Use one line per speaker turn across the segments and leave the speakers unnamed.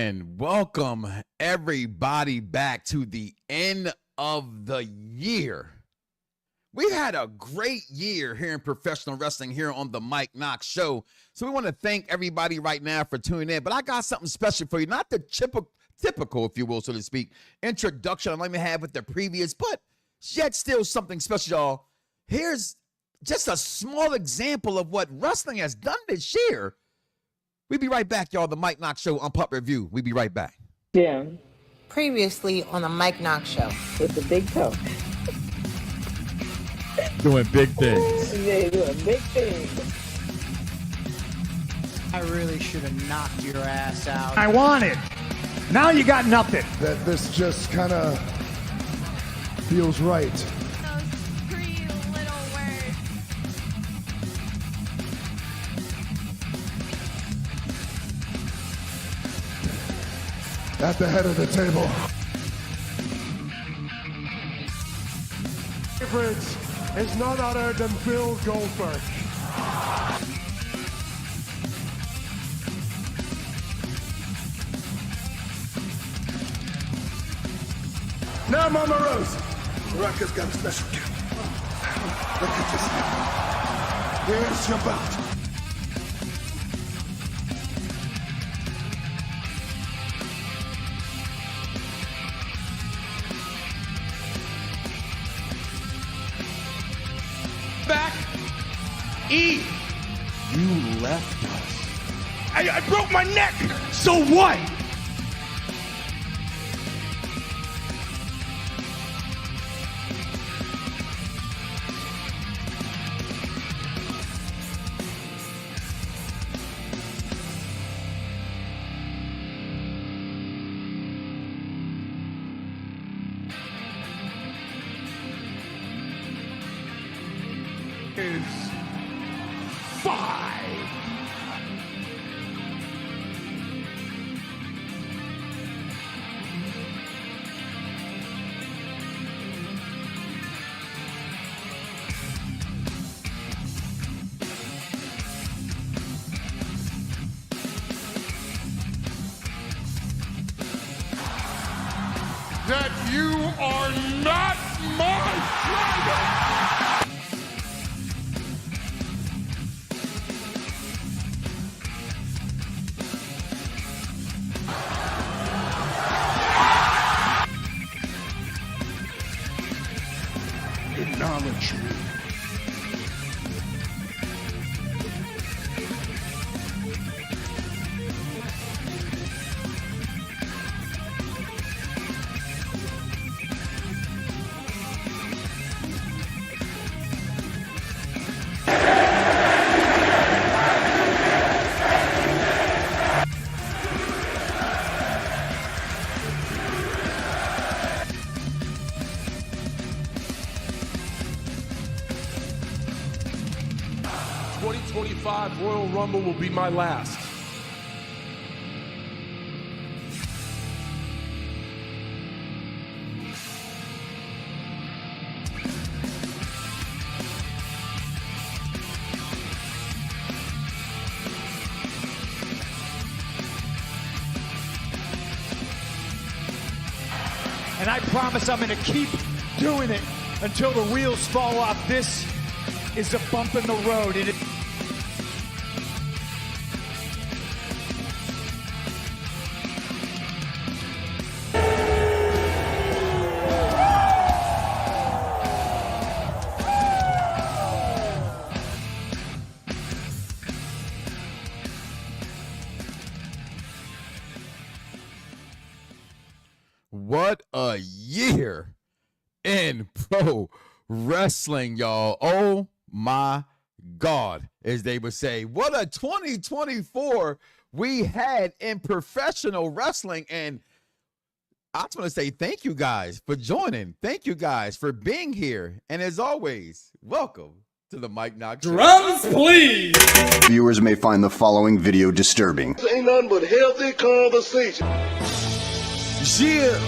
And welcome everybody back to the end of the year. We had a great year here in professional wrestling here on the Mike Knoxxx Show. So we want to thank everybody right now for tuning in. But I got something special for you. Not the typical, if you will, so to speak, introduction I might have with the previous, but yet still something special, y'all. Here's just a small example of what wrestling has done this year. We'll be right back, y'all. The Mike Knoxxx Show on Pup Review. We'll be right back.
Yeah.
Previously on the Mike Knoxxx Show.
With the big toe.
Doing big things.
Yeah, doing big things.
I really should have knocked your ass out.
I want it. Now you got nothing.
That this just kind of feels right.
Those 3 little words.
At the head of the table.
Favorite is none other than Bill Goldberg.
Now, Mama Rose. Baraka's got a special gift. Look at this. Here's your bout.
Back. E.
You left us.
I broke my neck. So what? Is 5. That you are not my dragon! Acknowledge me. Royal Rumble will be my last.
And I promise I'm going to keep doing it until the wheels fall off. This is a bump in the road.
What a year in pro wrestling, y'all. Oh my God, as they would say. What a 2024 we had in professional wrestling. And I just want to say thank you guys for joining. Thank you guys for being here. And as always, welcome to the Mike Knoxxx Show.
Drums, please.
Viewers may find the following video disturbing.
This ain't nothing but healthy conversation.
Yeah.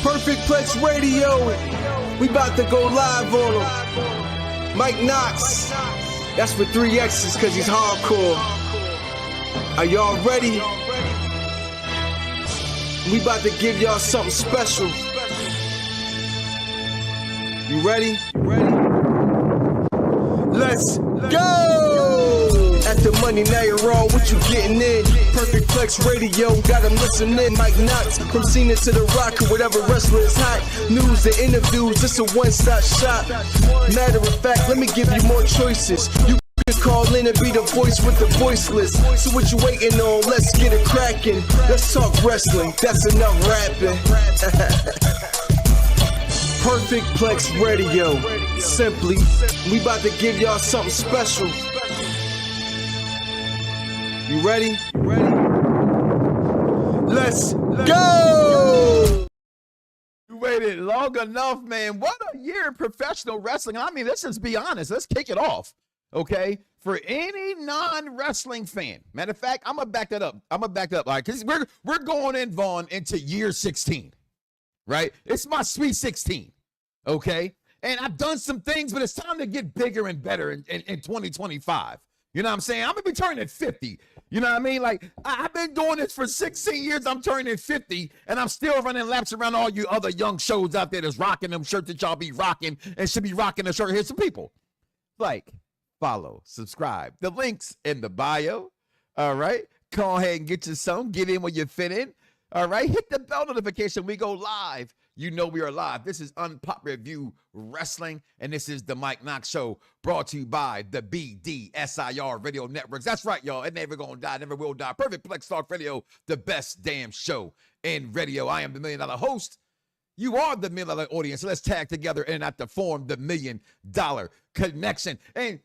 Perfect Plex Radio. We about to go live on him. Mike Knoxxx. That's with 3 X's because he's hardcore. Are y'all ready? We about to give y'all something special. You ready? Let's go! At the money, now you're all what you getting in. Perfect Plex Radio, got them listening. Mike Knoxxx, from Cena to The Rock, or whatever wrestler is hot. News and interviews, it's a one-stop shop. Matter of fact, let me give you more choices. You can call in and be the voice with the voiceless. So what you waiting on? Let's get it cracking. Let's talk wrestling, that's enough rapping. Perfect Plex Radio. Simply, we about to give y'all something special. You ready? Let's go!
You waited long enough, man. What a year in professional wrestling. I mean, let's just be honest. Let's kick it off, okay? For any non-wrestling fan. Matter of fact, I'm going to back that up. All right, because we're going in, Vaughn, into year 16, right? It's my sweet 16, okay? And I've done some things, but it's time to get bigger and better in 2025. You know what I'm saying? I'm going to be turning 50. You know what I mean? Like, I've been doing this for 16 years. I'm turning 50, and I'm still running laps around all you other young shows out there that's rocking them shirts that y'all be rocking and should be rocking the shirt. Here's some people. Like, follow, subscribe. The link's in the bio. All right? Go ahead and get you some. Get in when you fit in. All right? Hit the bell notification. We go live. You know we are live. This is Unpopular Review Wrestling, and this is the Mike Knoxxx Show, brought to you by the BDSIR Radio Networks. That's right, y'all. It never gonna die, never will die. Perfect Plex Talk Radio, the best damn show in radio. I am the $1 million host. You are the $1 million audience. Let's tag together and have to form the $1 million connection. And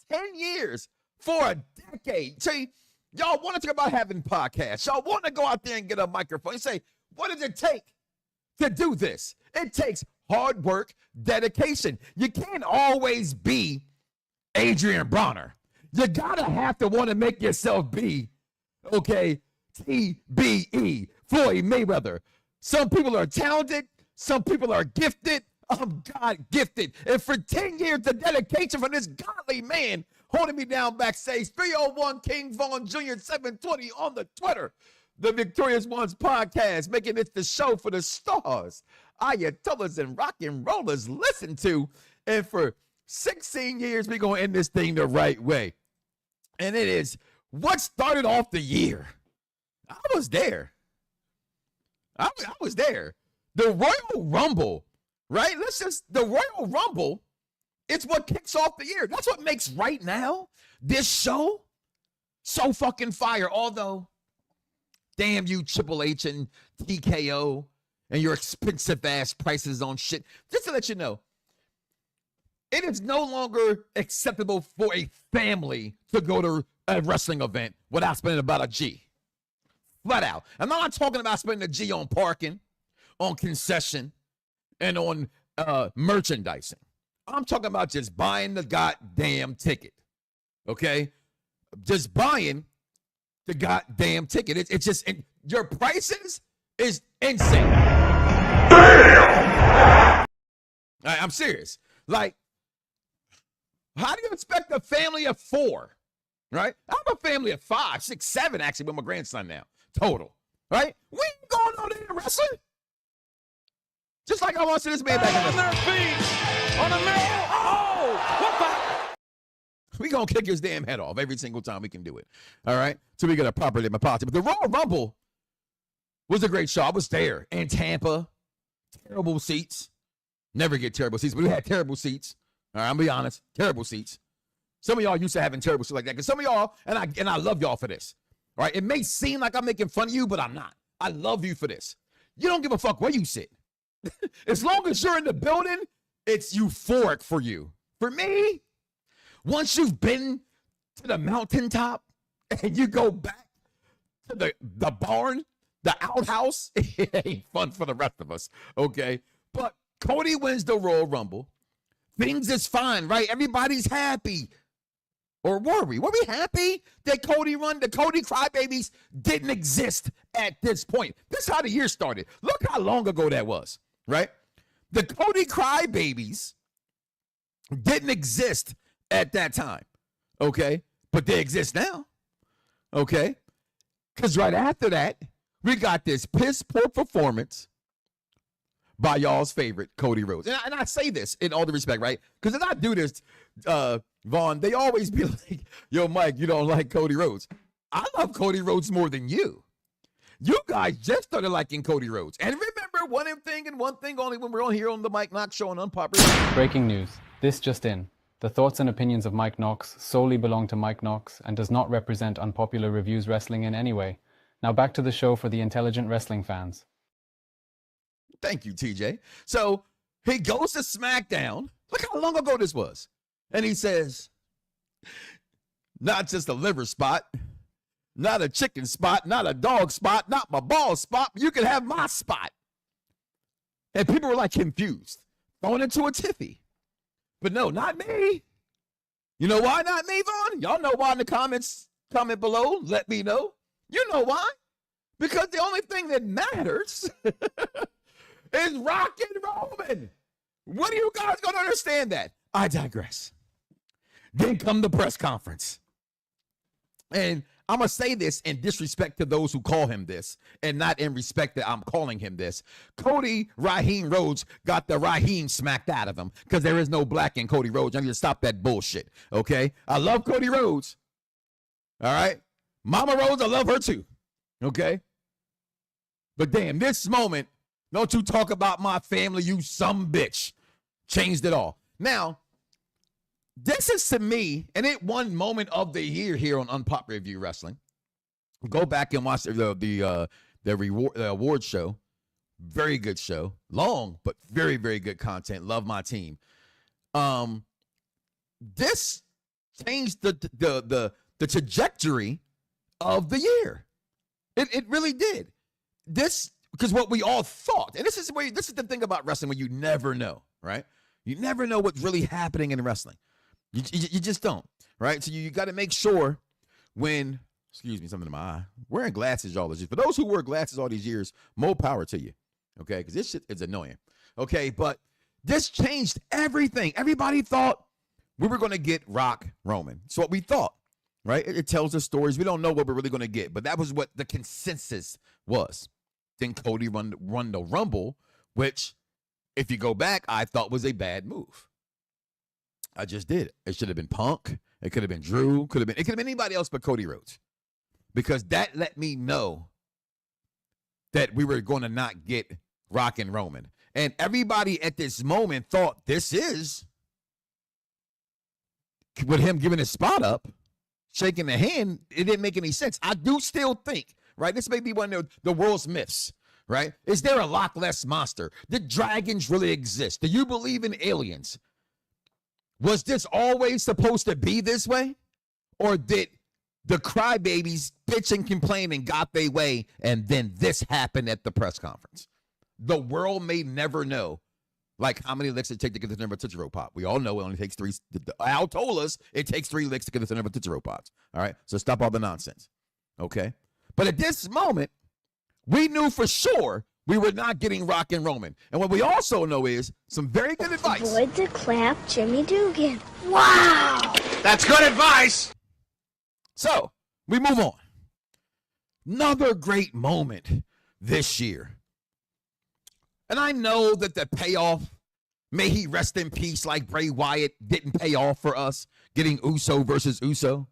10 years for a decade. See, y'all want to talk about having podcasts. Y'all want to go out there and get a microphone and say, what does it take to do this? It takes hard work, dedication. You can't always be Adrian Bronner. You gotta have to want to make yourself be, okay, TBE, Floyd Mayweather. Some people are talented. Some people are gifted. I'm God gifted. And for 10 years, the dedication from this godly man holding me down backstage, 301 King Vaughn Jr. 720 on the Twitter. The Victorious Ones podcast, making it the show for the stars, Ayatollahs and rock and rollers listen to. And for 16 years, we're going to end this thing the right way. And it is what started off the year. I was there. I was there. The Royal Rumble, right? The Royal Rumble, it's what kicks off the year. That's what makes right now this show so fucking fire. Although, damn you, Triple H and TKO and your expensive ass prices on shit. Just to let you know, it is no longer acceptable for a family to go to a wrestling event without spending about a G. Flat out. I'm not talking about spending a G on parking, on concession, and on merchandising. I'm talking about just buying the goddamn ticket. Okay? Just buying the goddamn ticket. It's just, your prices is insane. Damn! I'm serious. Like, how do you expect a family of 4, right? I'm a family of 5, 6, 7, actually, with my grandson now, total, right? We ain't going on there wrestling. Just like I want to see this man back on their feet, on the middle. Oh, what the? We gonna kick his damn head off every single time we can do it. All right? So we got a proper limit policy. But the Royal Rumble was a great show. I was there in Tampa. Terrible seats. Never get terrible seats, but we had terrible seats. All right, I'm gonna be honest. Terrible seats. Some of y'all used to having terrible seats like that. Because some of y'all, and I love y'all for this. All right. It may seem like I'm making fun of you, but I'm not. I love you for this. You don't give a fuck where you sit. As long as you're in the building, it's euphoric for you. For me, once you've been to the mountaintop and you go back to the barn, the outhouse, it ain't fun for the rest of us, okay? But Cody wins the Royal Rumble. Things is fine, right? Everybody's happy. Or were we? Were we happy that Cody won? The Cody Crybabies didn't exist at this point. This is how the year started. Look how long ago that was, right? The Cody Crybabies didn't exist at that time, okay? But they exist now, okay? Because right after that, we got this piss poor performance by y'all's favorite, Cody Rhodes. And I say this in all the respect, right? Because if I do this, Vaughn, they always be like, yo, Mike, you don't like Cody Rhodes. I love Cody Rhodes more than you. You guys just started liking Cody Rhodes. And remember one thing and one thing only when we're on here on the Mike Knoxxx Show on Unpopular.
Breaking news. This just in. The thoughts and opinions of Mike Knoxxx solely belong to Mike Knoxxx and does not represent Unpopular Reviews Wrestling in any way. Now back to the show for the intelligent wrestling fans.
Thank you, TJ. So he goes to SmackDown. Look how long ago this was. And he says, not just a liver spot, not a chicken spot, not a dog spot, not my ball spot, you can have my spot. And people were like confused, thrown into a tiffy. But no, not me. You know why not me, Vaughn? Y'all know why in the comments. Comment below. Let me know. You know why? Because the only thing that matters is Rock and Roman. When are you guys going to understand that? I digress. Then come the press conference. And I'm going to say this in disrespect to those who call him this and not in respect that I'm calling him this. Cody Raheem Rhodes got the Raheem smacked out of him because there is no black in Cody Rhodes. I need to stop that bullshit, okay? I love Cody Rhodes, all right? Mama Rhodes, I love her too, okay? But damn, this moment, don't you talk about my family, you some bitch. Changed it all. Now, this is to me, and it one moment of the year here on Unpopular Review Wrestling. Go back and watch the award show. Very good show. Long, but very, very good content. Love my team. This changed the trajectory of the year. It really did. This, because what we all thought, and this is the thing about wrestling where you never know, right? You never know what's really happening in wrestling. You just don't, right? So you got to make sure when, excuse me, something in my eye, wearing glasses all these years. For those who wear glasses all these years, more power to you, okay? Because this shit is annoying, okay? But this changed everything. Everybody thought we were going to get Rock Roman. It's what we thought, right? It tells us stories. We don't know what we're really going to get, but that was what the consensus was. Then Cody run the Rumble, which, if you go back, I thought was a bad move. I just did. It should have been Punk. It could have been Drew. It could have been anybody else but Cody Rhodes. Because that let me know that we were going to not get Rock and Roman. And everybody at this moment thought this is, with him giving his spot up, shaking the hand, it didn't make any sense. I do still think, right, this may be one of the world's myths, right? Is there a Loch Ness monster? Did dragons really exist? Do you believe in aliens? Was this always supposed to be this way? Or did the crybabies bitch and complain and got their way, and then this happened at the press conference? The world may never know, like, how many licks it takes to get the number of Tootsie Roll Pop. We all know it only takes 3. Al told us it takes 3 licks to get the number of Tootsie Roll Pops. All right? So stop all the nonsense. Okay? But at this moment, we knew for sure we were not getting Rock and Roman. And what we also know is some very good advice.
Avoid the clap, Jimmy Dugan. Wow!
That's good advice!
So, we move on. Another great moment this year. And I know that the payoff, may he rest in peace, like Bray Wyatt, didn't pay off for us, getting Uso versus Uso.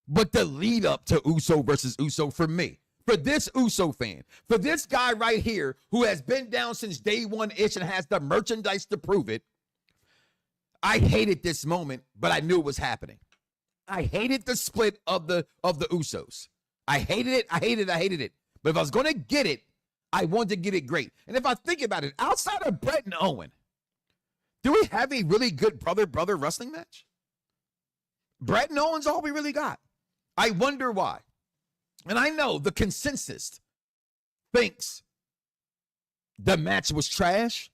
But the lead up to Uso versus Uso for me, for this Uso fan, for this guy right here who has been down since day one-ish and has the merchandise to prove it, I hated this moment, but I knew it was happening. I hated the split of the Usos. I hated it. But if I was going to get it, I wanted to get it great. And if I think about it, outside of Bret and Owen, do we have a really good brother-brother wrestling match? Bret and Owen's all we really got. I wonder why. And I know the consensus thinks the match was trash.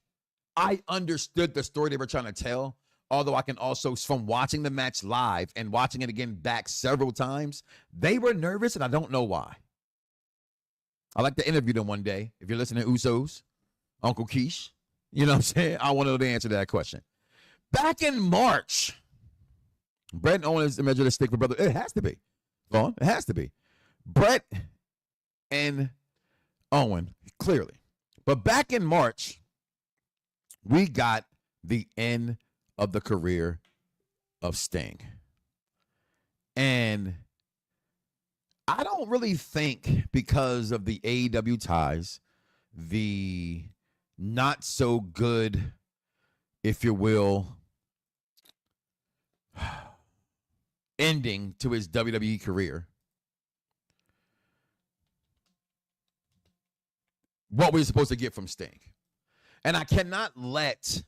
I understood the story they were trying to tell, although I can also, from watching the match live and watching it again back several times, they were nervous, and I don't know why. I'd like to interview them one day. If you're listening to Usos, Uncle Keish, you know what I'm saying? I want to know the answer to that question. Back in March, Bret and Owen is the measure of the stick for brother. It has to be. Vaughn, it has to be. Bret and Owen, clearly. But back in March, we got the end of the career of Sting. And I don't really think, because of the AEW ties, the not so good, if you will, ending to his WWE career, what we're supposed to get from Sting. And I cannot let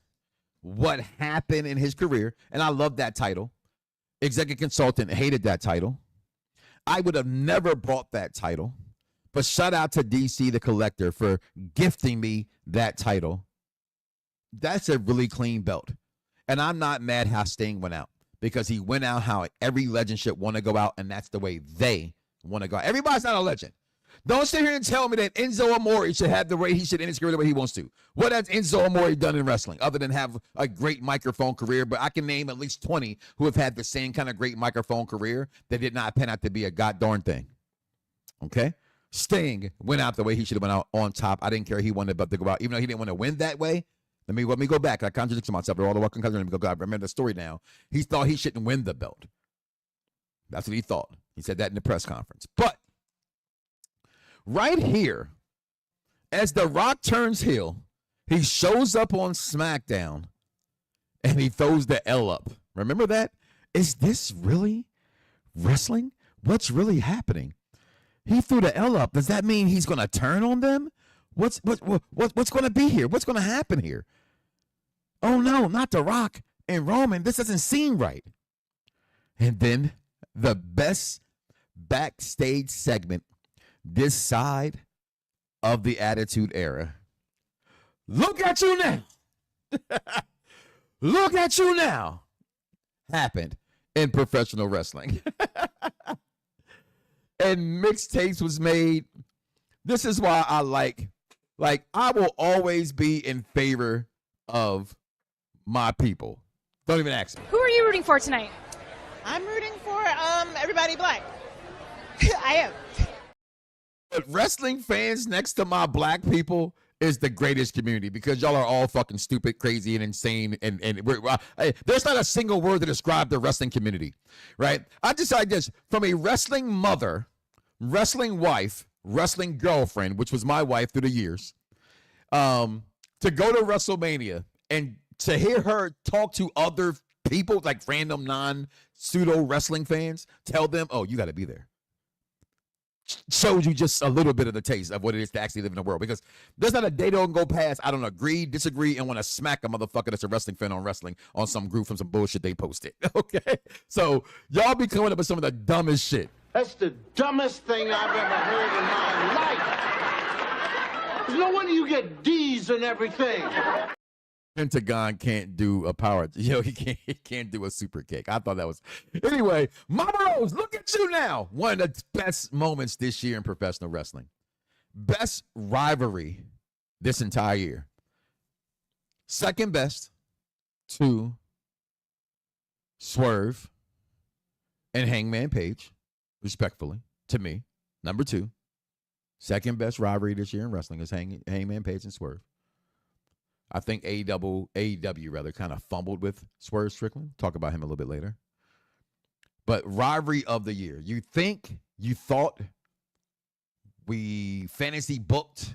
what happened in his career, and I love that title, executive consultant, hated that title. I would have never brought that title, but shout out to DC the Collector for gifting me that title. That's a really clean belt. And I'm not mad how Sting went out, because he went out how every legend should want to go out, and that's the way they want to go out. Everybody's not a legend. Don't sit here and tell me that Enzo Amore should have the way he should end his career the way he wants to. What has Enzo Amore done in wrestling other than have a great microphone career? But I can name at least 20 who have had the same kind of great microphone career that did not pan out to be a god-darn thing. Okay? Sting went out the way he should have went out on top. I didn't care. He wanted to go out. Even though he didn't want to win that way, let me go back. I contradict myself. All the welcome country. Let me go. I remember the story now. He thought he shouldn't win the belt. That's what he thought. He said that in the press conference. But right here, as The Rock turns heel, he shows up on SmackDown and he throws the L up. Remember that? Is this really wrestling? What's really happening? He threw the L up. Does that mean he's going to turn on them? What's going to be here? What's going to happen here? Oh no, not The Rock and Roman. This doesn't seem right. And then the best backstage segment this side of the Attitude Era. Look at you now. Look at you now. Happened in professional wrestling. And mixtapes was made. This is why I like I will always be in favor of my people. Don't even ask me.
Who are you rooting for tonight?
I'm rooting for everybody black. I am.
But wrestling fans next to my black people is the greatest community, because y'all are all fucking stupid, crazy, and insane. And there's not a single word to describe the wrestling community, right? I decided this from a wrestling mother, wrestling wife, wrestling girlfriend, which was my wife through the years, to go to WrestleMania and to hear her talk to other people, like random non-pseudo wrestling fans, tell them, oh, you got to be there. Shows you just a little bit of the taste of what it is to actually live in the world, because there's not a day don't go past I don't agree, disagree, and want to smack a motherfucker that's a wrestling fan on wrestling on some group from some bullshit they posted. Okay, so y'all be coming up with some of the dumbest shit.
That's the dumbest thing I've ever heard in my life. There's no wonder you get D's and everything.
Pentagon can't do a power. He can't do a super kick. I thought that was. Anyway, Mama Rose, look at you now. One of the best moments this year in professional wrestling. Best rivalry this entire year. Second best to Swerve and Hangman Page, respectfully, to me. Number 2. Second best rivalry this year in wrestling is Hangman Page and Swerve. I think AEW kind of fumbled with Swerve Strickland. Talk about him a little bit later. But rivalry of the year. You thought we fantasy booked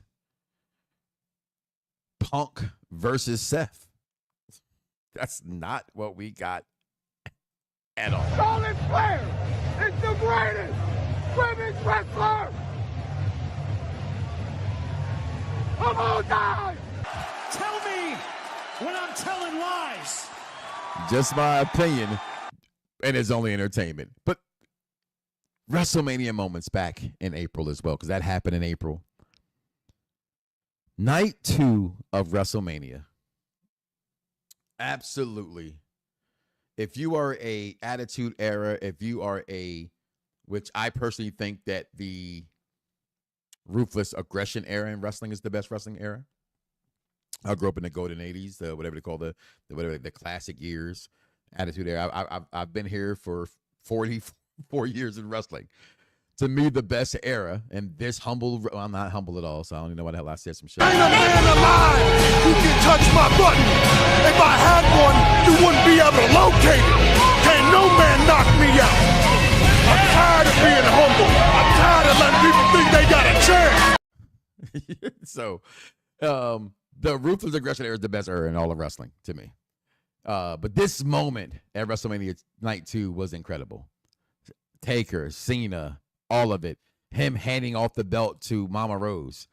Punk versus Seth. That's not what we got at all.
Charlotte Flair is the greatest women's wrestler of all time.
Tell me when I'm telling lies.
Just my opinion, and it's only entertainment. But WrestleMania moments back in April as well, because that happened in April. Night 2 of WrestleMania. Absolutely. If you are a Attitude Era, if you are which I personally think that the Ruthless Aggression era in wrestling is the best wrestling era. I grew up in the golden 80s, whatever they call the classic years, Attitude Era. I've been here for 44 years in wrestling. to me, the best era. And this humble, well, I'm not humble at all, so I don't even know why the hell I said some shit.
Ain't a man alive who can touch my button. If I had one, you wouldn't be able to locate it. Can't no man knock me out. I'm tired of being humble. I'm tired of letting people think they got a chance.
So, the Ruthless Aggression era is the best era in all of wrestling to me. But this moment at WrestleMania Night 2 was incredible. Taker, Cena, all of it. Him handing off the belt to Mama Rose.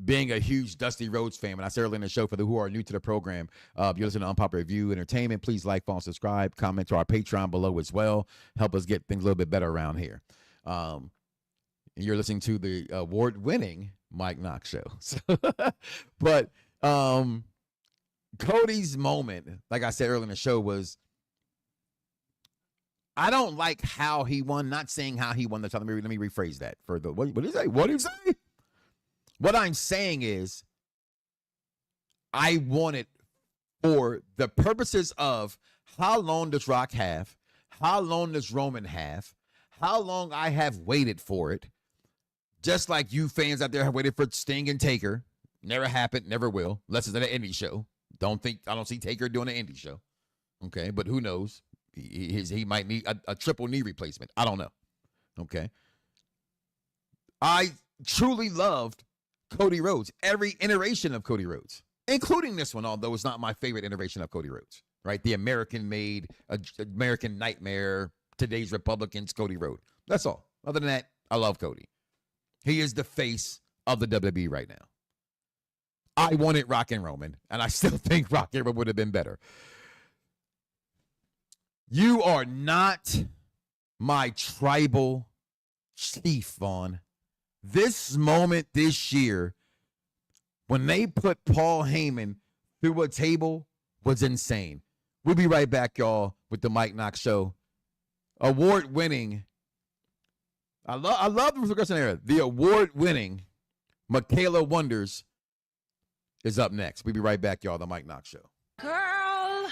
Being a huge Dusty Rhodes fan, and I said earlier in the show, for the who are new to the program, you're listening to Unpopular Review Entertainment. Please like, follow, subscribe, comment to our Patreon below as well. Help us get things a little bit better around here. You're listening to the award-winning Mike Knoxxx Show. But Cody's moment, like I said earlier in the show, was I don't like how he won. Not saying how he won the title. Let me rephrase that. For the what did he say? What did he say? What I'm saying is, I want it for the purposes of how long does Rock have, how long does Roman have, how long I have waited for it. Just like you fans out there have waited for Sting and Taker. Never happened, never will, unless it's at an indie show. I don't see Taker doing an indie show. Okay, but who knows? He might need a triple knee replacement. I don't know. Okay. I truly loved Cody Rhodes, every iteration of Cody Rhodes, including this one, although it's not my favorite iteration of Cody Rhodes, right? The American-made, American Nightmare, today's Republicans, Cody Rhodes. That's all. Other than that, I love Cody. He is the face of the WWE right now. I wanted Rock and Roman, and I still think Rock and Roman would have been better. You are not my tribal chief, Vaughn. This moment this year, when they put Paul Heyman through a table, was insane. We'll be right back, y'all, with the Mike Knoxxx Show. Award-winning, I love the progression era. The award-winning Michaela Wonders is up next. We'll be right back, y'all, the Mike Knoxxx Show.
Girl,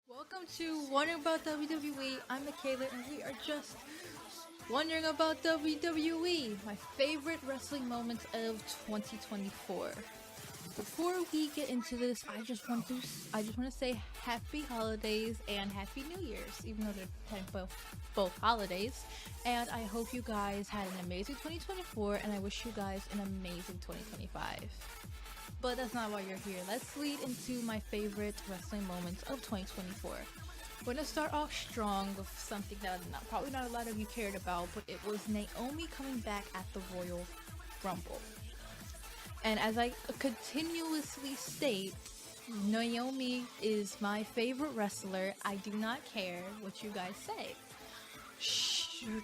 Welcome to Wondering About WWE. I'm Michaela, and we are just wondering about WWE, my favorite wrestling moments of 2024. Before we get into this, I just want to say happy holidays and happy New Year's, even though they're technically both holidays. And I hope you guys had an amazing 2024, and I wish you guys an amazing 2025. But that's not why you're here. Let's lead into my favorite wrestling moments of 2024. We're going to start off strong with something that probably not a lot of you cared about, but it was Naomi coming back at the Royal Rumble. And as I continuously state, Naomi is my favorite wrestler. I do not care what you guys say.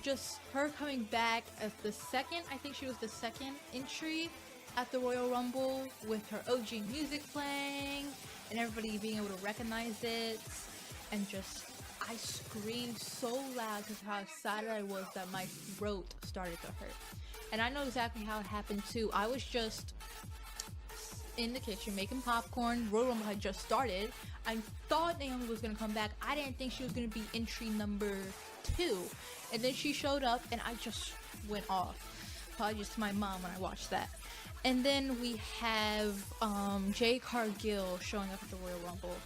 Just her coming back as the second, I think she was the second entry at the Royal Rumble with her OG music playing and everybody being able to recognize it, and just I screamed so loud because how excited I was that my throat started to hurt. And I know exactly how it happened too. I was just in the kitchen making popcorn. Royal Rumble had just started. I thought Naomi was going to come back. I didn't think she was going to be entry number 2. And then she showed up and I just went off. Probably just my mom when I watched that. And then we have Jade Cargill showing up at the Royal Rumble.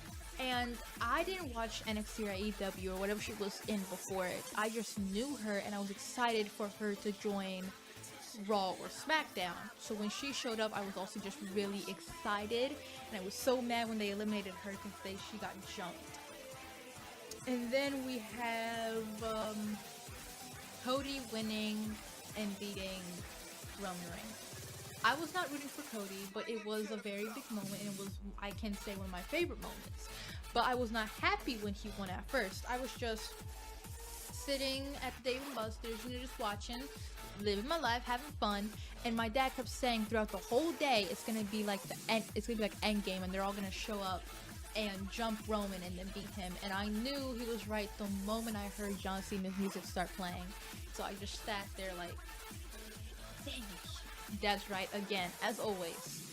And I didn't watch NXT or AEW or whatever she was in before it. I just knew her and I was excited for her to join Raw or SmackDown. So when she showed up, I was also just really excited. And I was so mad when they eliminated her because she got jumped. And then we have Cody winning and beating Roman Reigns. I was not rooting for Cody, but it was a very big moment, and it was, I can say, one of my favorite moments. But I was not happy when he won at first. I was just sitting at the Dave & Buster's, just watching, living my life, having fun, and my dad kept saying throughout the whole day, it's gonna be like Endgame, and they're all gonna show up and jump Roman and then beat him. And I knew he was right the moment I heard John Cena's music start playing. So I just sat there like, dang it. Dad's right again, as always.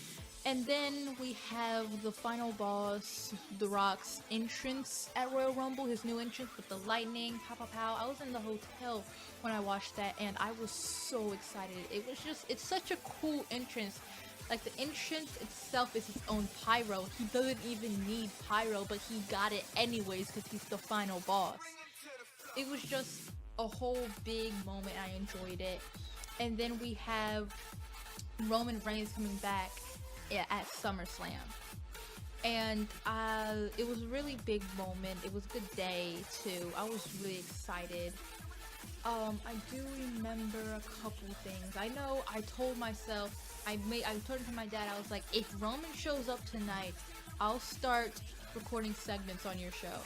And then we have the final boss, The Rock's entrance at Royal Rumble, his new entrance with the lightning, pow, pow, pow. I was in the hotel when I watched that, and I was so excited. It's such a cool entrance. Like, the entrance itself is his own pyro. He doesn't even need pyro, but he got it anyways because he's the final boss. It was just a whole big moment. I enjoyed it. And then we have Roman Reigns coming back at SummerSlam, and it was a really big moment. It was a good day too. I was really excited. I do remember a couple things. I know I told myself, I told it to my dad, I was like, if Roman shows up tonight, I'll start recording segments on your show.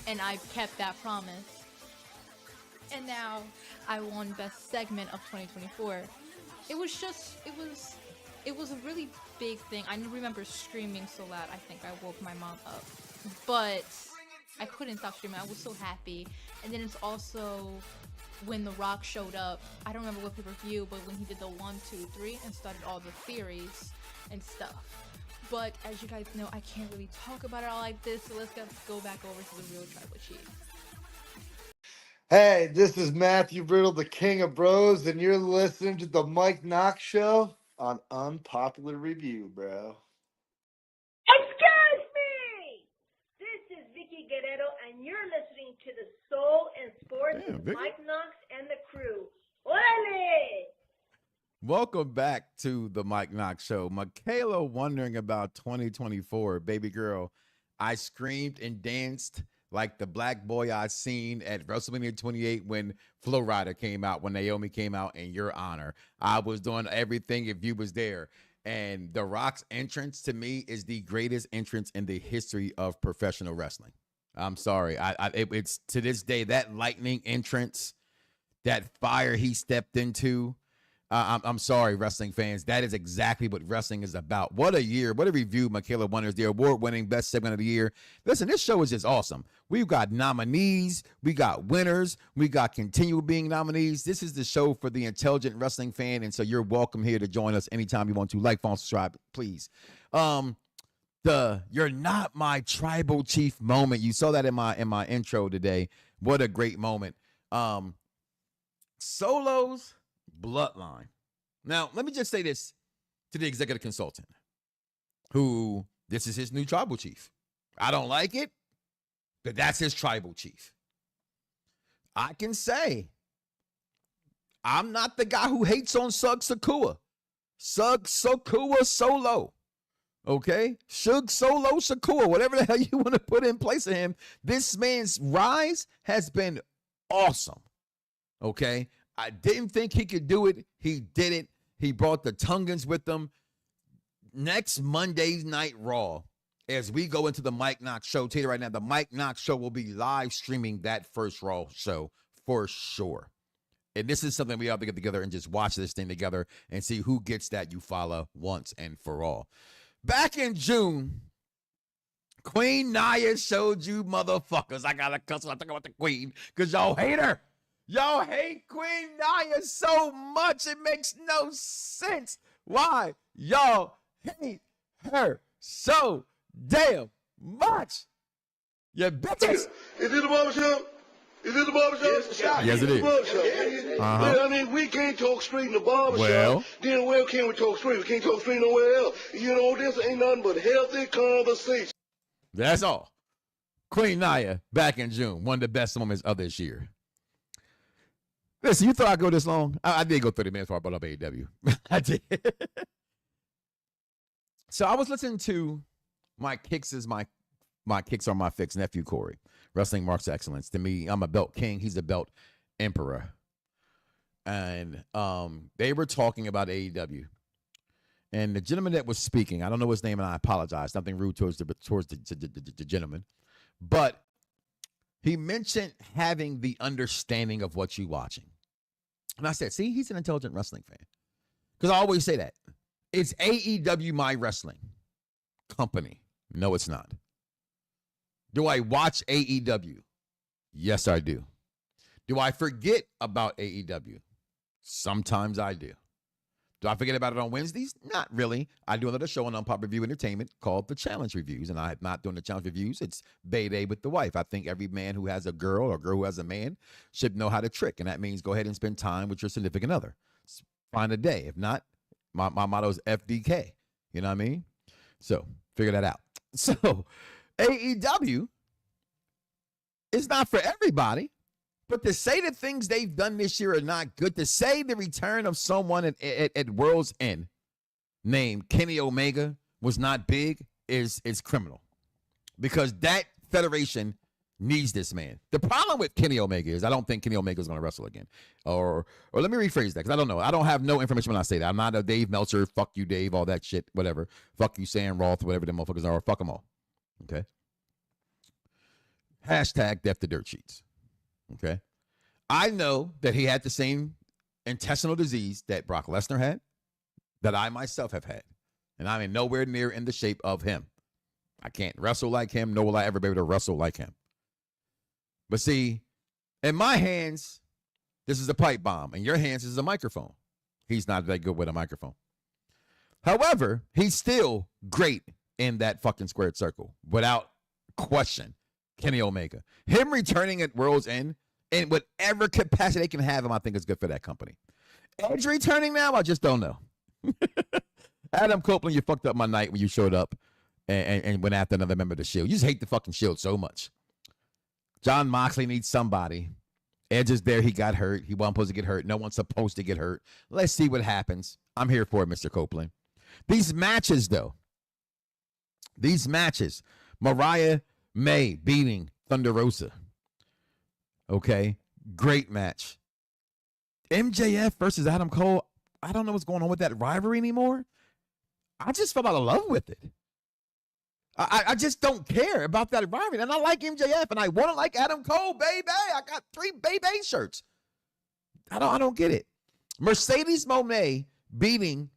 And I kept that promise. And now I won Best Segment of 2024. It was a really big thing. I remember screaming so loud, I think I woke my mom up. But I couldn't stop screaming. I was so happy. And then it's also when The Rock showed up. I don't remember what pay-per-view, but when he did the 1, 2, 3 and started all the theories and stuff. But as you guys know, I can't really talk about it all like this, so let's go back over to the real Tribal Chief.
Hey, this is Matthew Brittle, the King of Bros, and you're listening to the Mike Knoxxx Show on Unpopular Review, bro.
Excuse me! This is Vicky Guerrero, and you're listening to the Soul and Sports with Mike Knoxxx and the crew. Orale!
Welcome back to the Mike Knoxxx Show. Michaela wondering about 2024. Baby girl, I screamed and danced like the black boy I seen at WrestleMania 28 when Flo Rida came out, when Naomi came out in Your Honor. I was doing everything if you was there. And The Rock's entrance to me is the greatest entrance in the history of professional wrestling. I'm sorry. It's to this day, that lightning entrance, that fire he stepped into. I'm sorry, wrestling fans. That is exactly what wrestling is about. What a year. What a review. Michaela Wonders, the award-winning Best Segment of the Year. Listen, this show is just awesome. We've got nominees. We got winners. We got continual being nominees. This is the show for the intelligent wrestling fan, and so you're welcome here to join us anytime you want to. Like, follow, subscribe, please. You're not my tribal chief moment. You saw that in my intro today. What a great moment. Solo's bloodline. Now, let me just say this to the executive consultant, who this is his new tribal chief. I don't like it, but that's his tribal chief. I can say I'm not the guy who hates on Sug Sakua. Sug Sakua Solo. Okay? Shug Solo Sakua, whatever the hell you want to put in place of him. This man's rise has been awesome. Okay? I didn't think he could do it. He did it. He brought the Tungans with him. Next Monday's Night Raw, as we go into the Mike Knoxxx Show, tell you right now, the Mike Knoxxx Show will be live streaming that first Raw show for sure. And this is something we have to get together and just watch this thing together and see who gets that you follow once and for all. Back in June, Queen Nia showed you motherfuckers. I got to cuss when I talk about the Queen because y'all hate her. Y'all hate Queen Nia so much, it makes no sense. Why y'all hate her so damn much? You bitches.
Is it a barbershop? Is it a barbershop?
Yes, it is.
Well, I mean, we can't talk straight in the barbershop.
Well.
Then where can we talk straight? We can't talk straight nowhere else. You know, this ain't nothing but healthy conversation.
That's all. Queen Nia, back in June, one of the best moments of this year. Listen, you thought I'd go this long? I did go 30 minutes before I brought up AEW. I did. So I was listening to my kicks are my fix nephew Corey. Wrestling Marks Excellence. To me, I'm a belt king. He's a belt emperor. And they were talking about AEW. And the gentleman that was speaking, I don't know his name, and I apologize. Nothing rude towards the gentleman. But he mentioned having the understanding of what you're watching. And I said, see, he's an intelligent wrestling fan. Because I always say that. It's AEW my wrestling company. No, it's not. Do I watch AEW? Yes, I do. Do I forget about AEW? Sometimes I do. Do I forget about it on Wednesdays? Not really. I do another show on Unpop Review Entertainment called The Challenge Reviews, and I'm not doing the Challenge Reviews. It's Bay Day with the wife. I think every man who has a girl or girl who has a man should know how to trick, and that means go ahead and spend time with your significant other. Find a day. If not, my motto is FDK. You know what I mean? So figure that out. So AEW is not for everybody. But to say the things they've done this year are not good, to say the return of someone at World's End named Kenny Omega was not big is criminal. Because that federation needs this man. The problem with Kenny Omega is I don't think Kenny Omega is going to wrestle again. Or let me rephrase that because I don't know. I don't have no information when I say that. I'm not a Dave Meltzer, fuck you, Dave, all that shit, whatever. Fuck you, Sam Roth, whatever them motherfuckers are, or fuck them all. Okay? Hashtag Death to Dirt Sheets. Okay. I know that he had the same intestinal disease that Brock Lesnar had, that I myself have had. And I'm nowhere near in the shape of him. I can't wrestle like him, nor will I ever be able to wrestle like him. But see, in my hands, this is a pipe bomb. In your hands, this is a microphone. He's not that good with a microphone. However, he's still great in that fucking squared circle, without question. Kenny Omega. Him returning at World's End in whatever capacity they can have him, I think is good for that company. Edge returning now, I just don't know. Adam Copeland, you fucked up my night when you showed up and went after another member of the Shield. You just hate the fucking Shield so much. John Moxley needs somebody. Edge is there. He got hurt. He wasn't supposed to get hurt. No one's supposed to get hurt. Let's see what happens. I'm here for it, Mr. Copeland. These matches, though. These matches. Mariah May beating Thunder Rosa. Okay. Great match. MJF versus Adam Cole. I don't know what's going on with that rivalry anymore. I just fell out of love with it. I just don't care about that rivalry. And I like MJF and I want to like Adam Cole, baby. I got 3 baby shirts. I don't get it. Mercedes Moné beating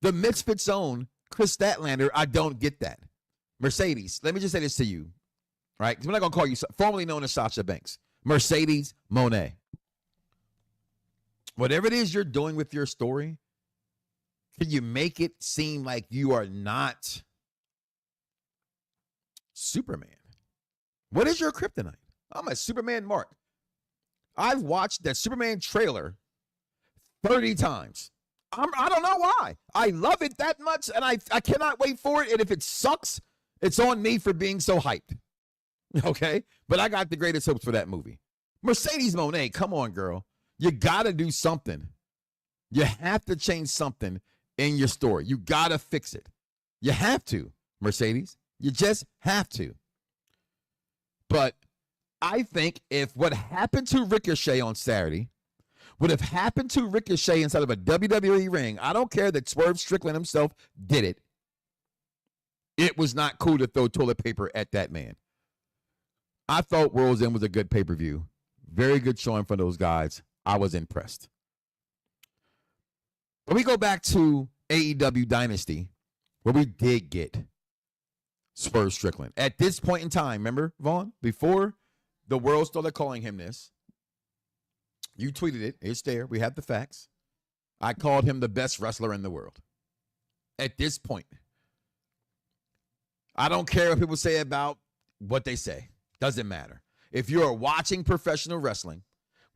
the Misfits' own Chris Statlander. I don't get that. Mercedes, let me just say this to you. Right? Because we're not going to call you, formerly known as Sasha Banks. Mercedes Moné. Whatever it is you're doing with your story, can you make it seem like you are not Superman? What is your kryptonite? I'm a Superman mark. I've watched that Superman trailer 30 times. I don't know why. I love it that much, and I cannot wait for it. And if it sucks, it's on me for being so hyped. Okay? But I got the greatest hopes for that movie. Mercedes Moné, come on, girl. You got to do something. You have to change something in your story. You got to fix it. You have to, Mercedes. You just have to. But I think if what happened to Ricochet on Saturday would have happened to Ricochet inside of a WWE ring, I don't care that Swerve Strickland himself did it. It was not cool to throw toilet paper at that man. I thought World's End was a good pay-per-view. Very good showing for those guys. I was impressed. But we go back to AEW Dynasty, where we did get Swerve Strickland. At this point in time, remember, Vaughn? Before the world started calling him this, you tweeted it. It's there. We have the facts. I called him the best wrestler in the world. At this point. I don't care what people say about what they say. Doesn't matter. If you're watching professional wrestling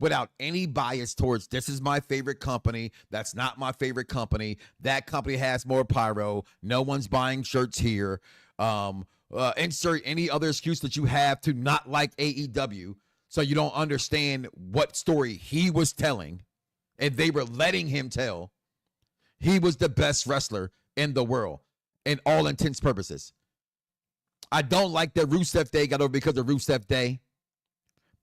without any bias towards this is my favorite company, that's not my favorite company, that company has more pyro, no one's buying shirts here, insert any other excuse that you have to not like AEW so you don't understand what story he was telling and they were letting him tell. He was the best wrestler in the world in all intents purposes. I don't like that Rusev Day got over because of Rusev Day.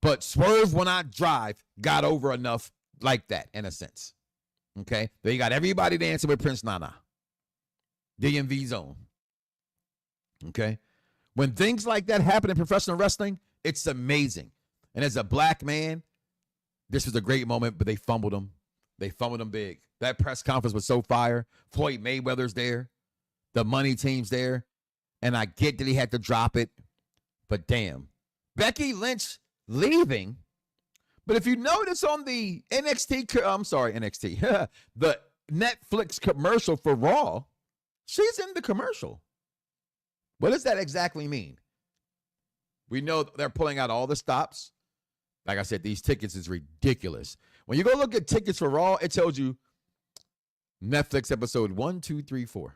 But Swerve When I Drive got over enough like that, in a sense. Okay? Then you got everybody dancing with Prince Nana. DMV zone. Okay? When things like that happen in professional wrestling, it's amazing. And as a black man, this was a great moment, but they fumbled him. They fumbled him big. That press conference was so fire. Floyd Mayweather's there. The money team's there. And I get that he had to drop it. But damn. Becky Lynch leaving. But if you notice on the NXT, the Netflix commercial for Raw, she's in the commercial. What does that exactly mean? We know they're pulling out all the stops. Like I said, these tickets is ridiculous. When you go look at tickets for Raw, it tells you Netflix episode 1, 2, 3, 4.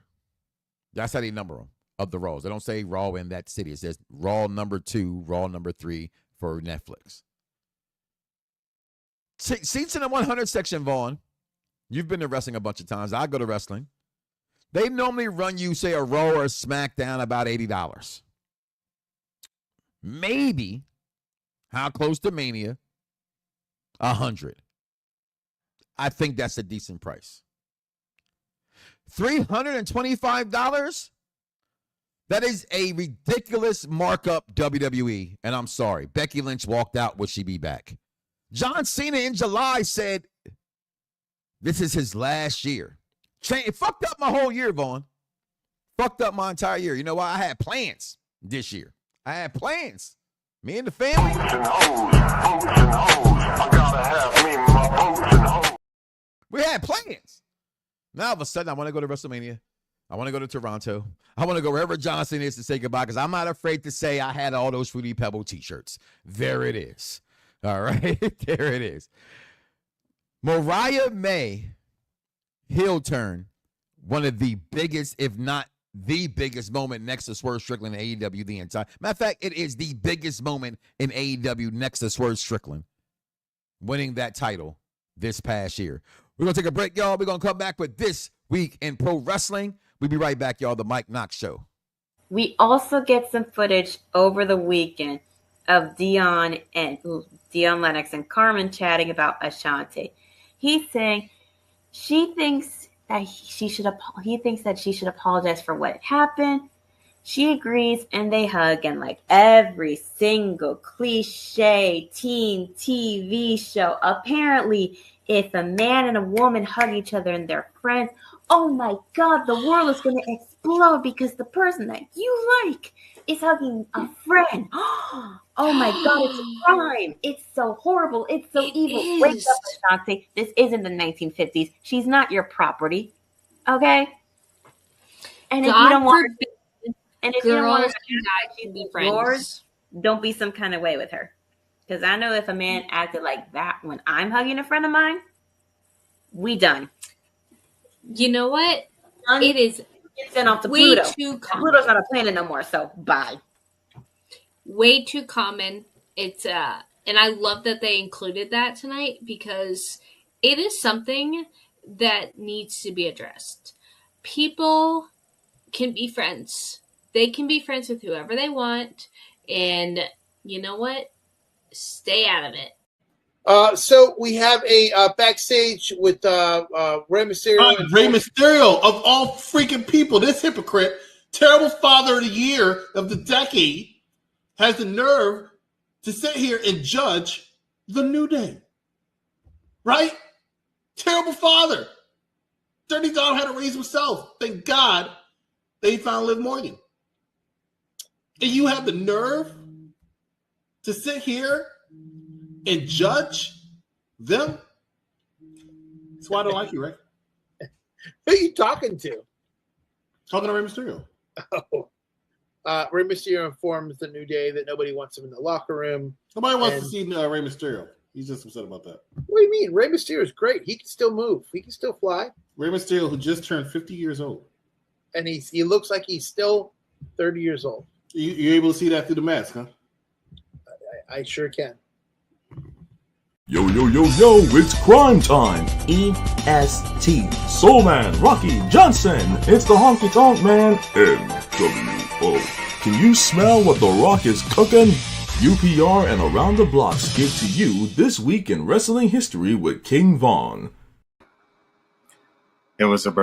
That's how they number them of the Raws. They don't say Raw in that city. It says Raw number 2, Raw number 3 for Netflix. Seats in the 100 section, Vaughn. You've been to wrestling a bunch of times. I go to wrestling. They normally run you, say, a Raw or a SmackDown about $80. Maybe, how close to Mania? $100. I think that's a decent price. $325? That is a ridiculous markup, WWE. And I'm sorry. Becky Lynch walked out. Will she be back? John Cena in July said this is his last year. It fucked up my whole year, Vaughn. Fucked up my entire year. You know why? I had plans this year. I had plans. Me and the family. We had plans. Now all of a sudden, I want to go to WrestleMania. I want to go to Toronto. I want to go wherever John Cena is to say goodbye because I'm not afraid to say I had all those Fruity Pebble t-shirts. There it is. All right. There it is. Mariah May heel turn. One of the biggest, if not the biggest moment next to Swerve Strickland in AEW the entire. Matter of fact, it is the biggest moment in AEW next to Swerve Strickland winning that title this past year. We're going to take a break, y'all. We're going to come back with This Week in Pro Wrestling. We'll be right back, y'all. The Mike Knoxxx Show.
We also get some footage over the weekend of Dion Lennox and Carmen chatting about Ashanti. He's saying he thinks that she should apologize for what happened. She agrees, and they hug, and like every single cliche teen TV show, apparently, if a man and a woman hug each other and they're friends, oh my God, the world is going to explode because the person that you like is hugging a friend. Oh my God, it's a crime. It's so horrible. It's so evil. Wake up, Ashanti. This isn't the 1950s. She's not your property. Okay? And if you don't want to be friends, don't be some kind of way with her. Because I know if a man acted like that when I'm hugging a friend of mine, we done.
You know what? It is
sent off to
way
Pluto.
Too common.
Pluto's not a planet no more, so bye.
Way too common. It's and I love that they included that tonight because it is something that needs to be addressed. People can be friends. They can be friends with whoever they want, and you know what? Stay out of it.
So we have a backstage with Rey Mysterio.
Rey Mysterio, of all freaking people, this hypocrite, terrible father of the year of the decade, has the nerve to sit here and judge the New Day. Right? Terrible father. Dirty dog had to raise himself. Thank God they found Liv Morgan. And you have the nerve to sit here and judge them? That's why I don't like you, right?
Who are you talking to?
Talking to Rey Mysterio.
Oh. Rey Mysterio informs the New Day that nobody wants him in the locker room.
Nobody wants to see Rey Mysterio. He's just upset about that.
What do you mean? Rey Mysterio is great. He can still move. He can still fly.
Rey Mysterio, who just turned 50 years old.
And he looks like he's still 30 years old.
You're able to see that through the mask, huh?
I sure can.
Yo, it's crime time. EST. Soul Man, Rocky Johnson. It's the Honky Tonk Man. NWO. Can you smell what The Rock is cooking? UPR and Around the Blocks give to you This Week in Wrestling History with King Von.
It was, of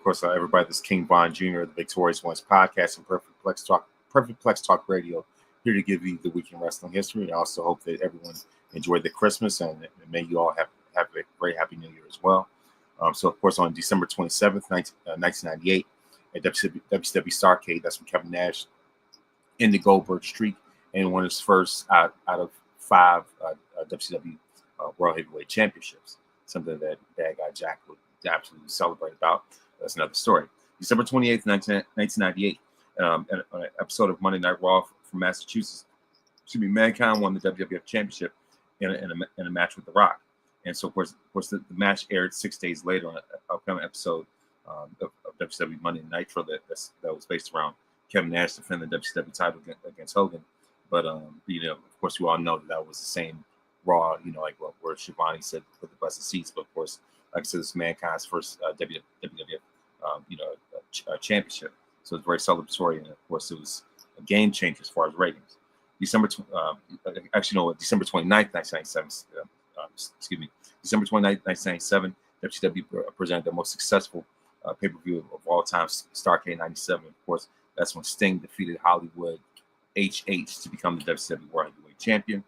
course, everybody. This is King Von Jr., the Victorious Ones podcast, and Perfect Plex Talk Radio, here to give you the week in wrestling history. I also hope that everyone enjoyed the Christmas, and may you all have a very happy New Year as well. So, of course, on December 27th, 1998, at WCW Starrcade, that's when Kevin Nash ended Goldberg streak and won his first out of 5 WCW World Heavyweight Championships, something that Bad Guy Jack would to absolutely celebrate about. That's another story. December 28th, 1998, an episode of Monday Night Raw from Massachusetts. Mankind won the WWF Championship in a match with The Rock. And so, of course, the match aired 6 days later on an upcoming episode of WWE Monday Nitro that was based around Kevin Nash defending the WCW title against Hogan. But, of course, we all know that was the same Raw, like where Shivani said put the bus in seats. But, of course, like I said, this is Mankind's first WWF, championship. So it's very celebratory. And, of course, it was a game changer as far as ratings. December 29th, 1997. December 29th, 1997, WCW presented the most successful pay-per-view of all time, Starrcade 97. Of course, that's when Sting defeated Hollywood HH to become the WCW World Heavyweight Champion.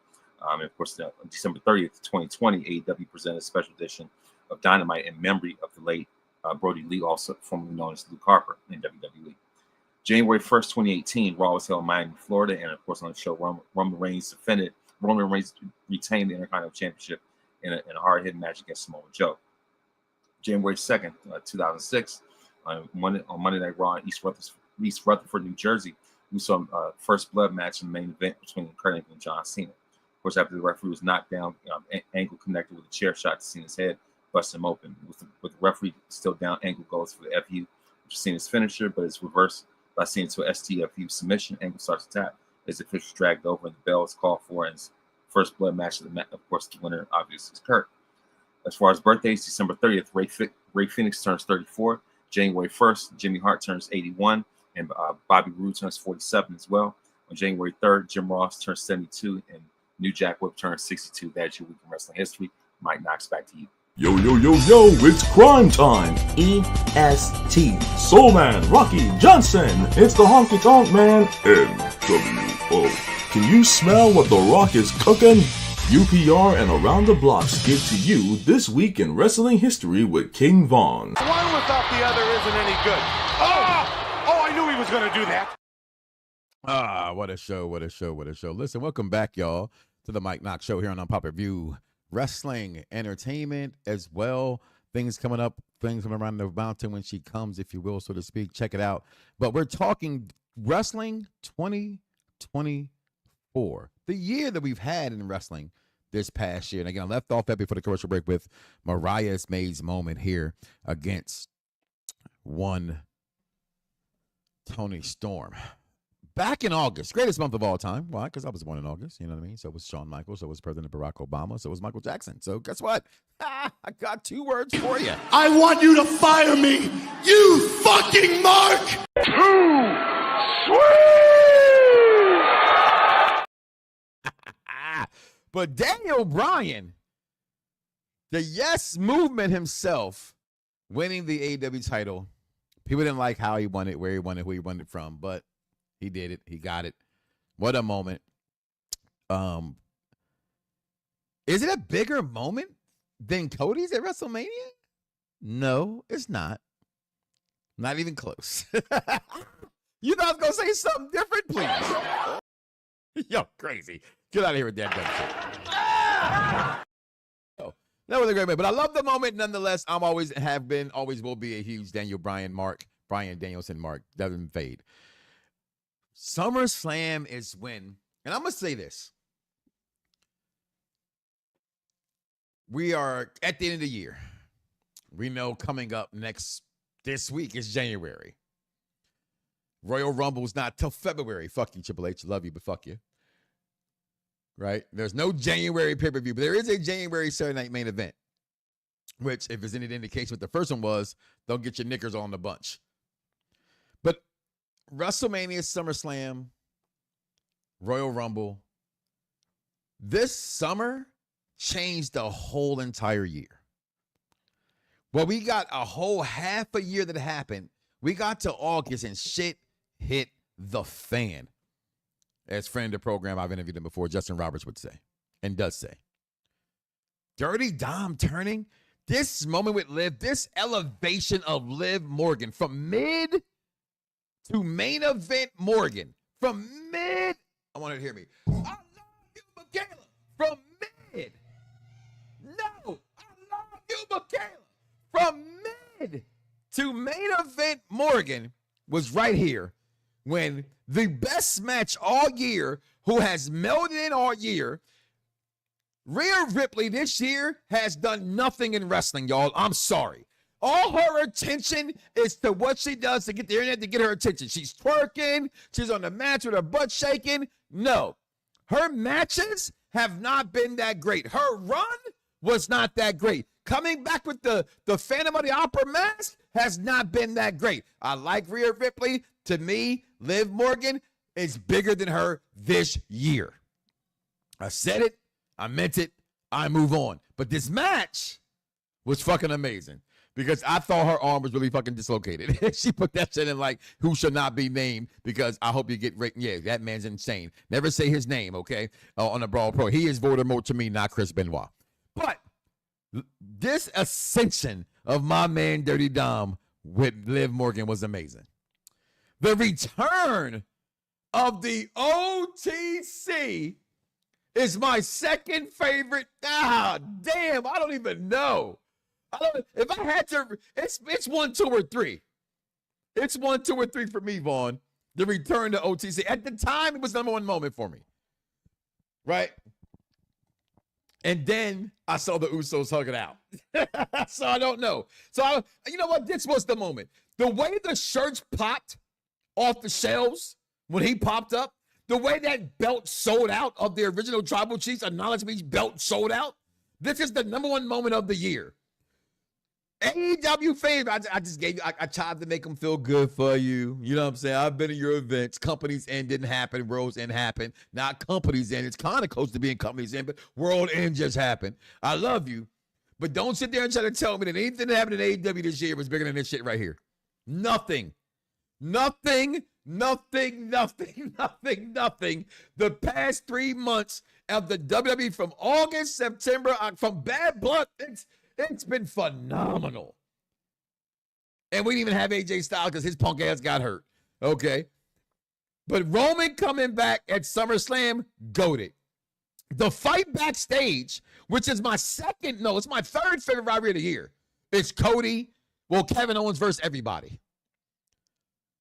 And of course, on December 30th, 2020, AEW presented a special edition of Dynamite in memory of the late Brody Lee, also formerly known as Luke Harper in WWE. January 1st, 2018, Raw was held in Miami, Florida, and of course on the show, Roman Reigns retained the Intercontinental Championship in a hard-hitting match against Samoa Joe. January 2nd, 2006, on Monday Night Raw in East Rutherford, New Jersey, we saw a first blood match in the main event between Kurt Angle and John Cena. Of course, after the referee was knocked down, Angle connected with a chair shot to Cena's head, busted him open. With the referee still down, Angle goes for the FU, which is Cena's finisher, but it's reversed by Cena to an STFU submission. Angle starts to tap. As the officials dragged over and the bell is called for, and his first blood match of the match. Of course, the winner obviously is Kurt. As far as birthdays, December 30th, Ray Phoenix turns 34. January 1st, Jimmy Hart turns 81, and Bobby Roode turns 47 as well. On January 3rd, Jim Ross turns 72, and New Jack Whip turns 62. That's your week in wrestling history. Mike Knoxxx, back to you.
Yo, it's crime time. EST. Soul Man, Rocky Johnson. It's the Honky Tonk Man, NWO. Can you smell what The Rock is cooking? UPR and Around the Blocks give to you This Week in Wrestling History with King Von.
One without the other isn't any good. Oh, I knew he was going to do that.
What a show. Listen, welcome back, y'all, to the Mike Knoxxx Show here on Unpopular View. Wrestling, entertainment as well. Things coming around the mountain when she comes, if you will, so to speak. Check it out. But we're talking wrestling 2024, the year that we've had in wrestling this past year. And again, I left off that before the commercial break with Mariah May's moment here against one Toni Storm. Back in August, greatest month of all time. Why? Because I was born in August. You know what I mean? So was Shawn Michaels. So was President Barack Obama. So was Michael Jackson. So guess what? I got 2 words for you.
I want you to fire me, you fucking Mark! Too sweet!
But Daniel Bryan, the Yes Movement himself, winning the AEW title. People didn't like how he won it, where he won it, who he won it from, but he did it. He got it. What a moment. Is it a bigger moment than Cody's at WrestleMania? No, it's not. Not even close. You thought I was going to say something different, please? Yo, crazy. Get out of here with that dumb shit. Oh, that was a great moment. But I love the moment nonetheless. I'm always have been, always will be a huge Daniel Bryan Danielson mark. Doesn't fade. SummerSlam is when, and I'm going to say this. We are at the end of the year. We know coming up this week is January. Royal Rumble's not till February. Fuck you, Triple H. Love you, but fuck you. Right? There's no January pay-per-view, but there is a January Saturday Night Main Event, which, if it's any indication what the first one was, they'll get your knickers on the bunch. But WrestleMania, SummerSlam, Royal Rumble, this summer changed the whole entire year. Well, we got a whole half a year that happened. We got to August and shit hit the fan. As friend of the program, I've interviewed him before, Justin Roberts would say, and does say. Dirty Dom turning, this moment with Liv, this elevation of Liv Morgan from mid to main event Morgan. From mid, I want you to hear me. I love you, Michaela. From mid. No, I love you, Michaela. From led to main event Morgan was right here when the best match all year, who has melded in all year, Rhea Ripley this year has done nothing in wrestling, y'all. I'm sorry. All her attention is to what she does to get the internet to get her attention. She's twerking. She's on the match with her butt shaking. No. Her matches have not been that great. Her run was not that great. Coming back with the Phantom of the Opera mask has not been that great. I like Rhea Ripley. To me, Liv Morgan is bigger than her this year. I said it. I meant it. I move on. But this match was fucking amazing because I thought her arm was really fucking dislocated. She put that shit in like, who should not be named, because I hope you get right. Yeah, that man's insane. Never say his name, okay, on a Brawl Pro. He is Voldemort to me, not Chris Benoit. But this ascension of my man Dirty Dom with Liv Morgan was amazing. The return of the OTC is my second favorite. Ah, damn, I don't even know. If I had to, it's 1, 2, or 3. It's 1, 2, or 3 for me, Vaughn. The return to OTC. At the time, it was the #1 moment for me. Right? And then I saw the Usos hug it out. So I don't know. So you know what? This was the moment. The way the shirts popped off the shelves when he popped up, the way that belt sold out of the original Tribal Chiefs acknowledgement belt sold out, this is the #1 moment of the year. AEW fans, I just gave you, I tried to make them feel good for you. You know what I'm saying? I've been in your events. Company's End didn't happen. World's End happened. Not Company's End. It's kind of close to being Company's End, but World End just happened. I love you, but don't sit there and try to tell me that anything that happened in AEW this year was bigger than this shit right here. Nothing. Nothing. Nothing. Nothing. Nothing. Nothing. The past 3 months of the WWE from August, September, from Bad Blood, it's been phenomenal. And we didn't even have AJ Styles because his punk ass got hurt. Okay. But Roman coming back at SummerSlam, goated. The fight backstage, which is my it's my third favorite rivalry of the year. It's Kevin Owens versus everybody.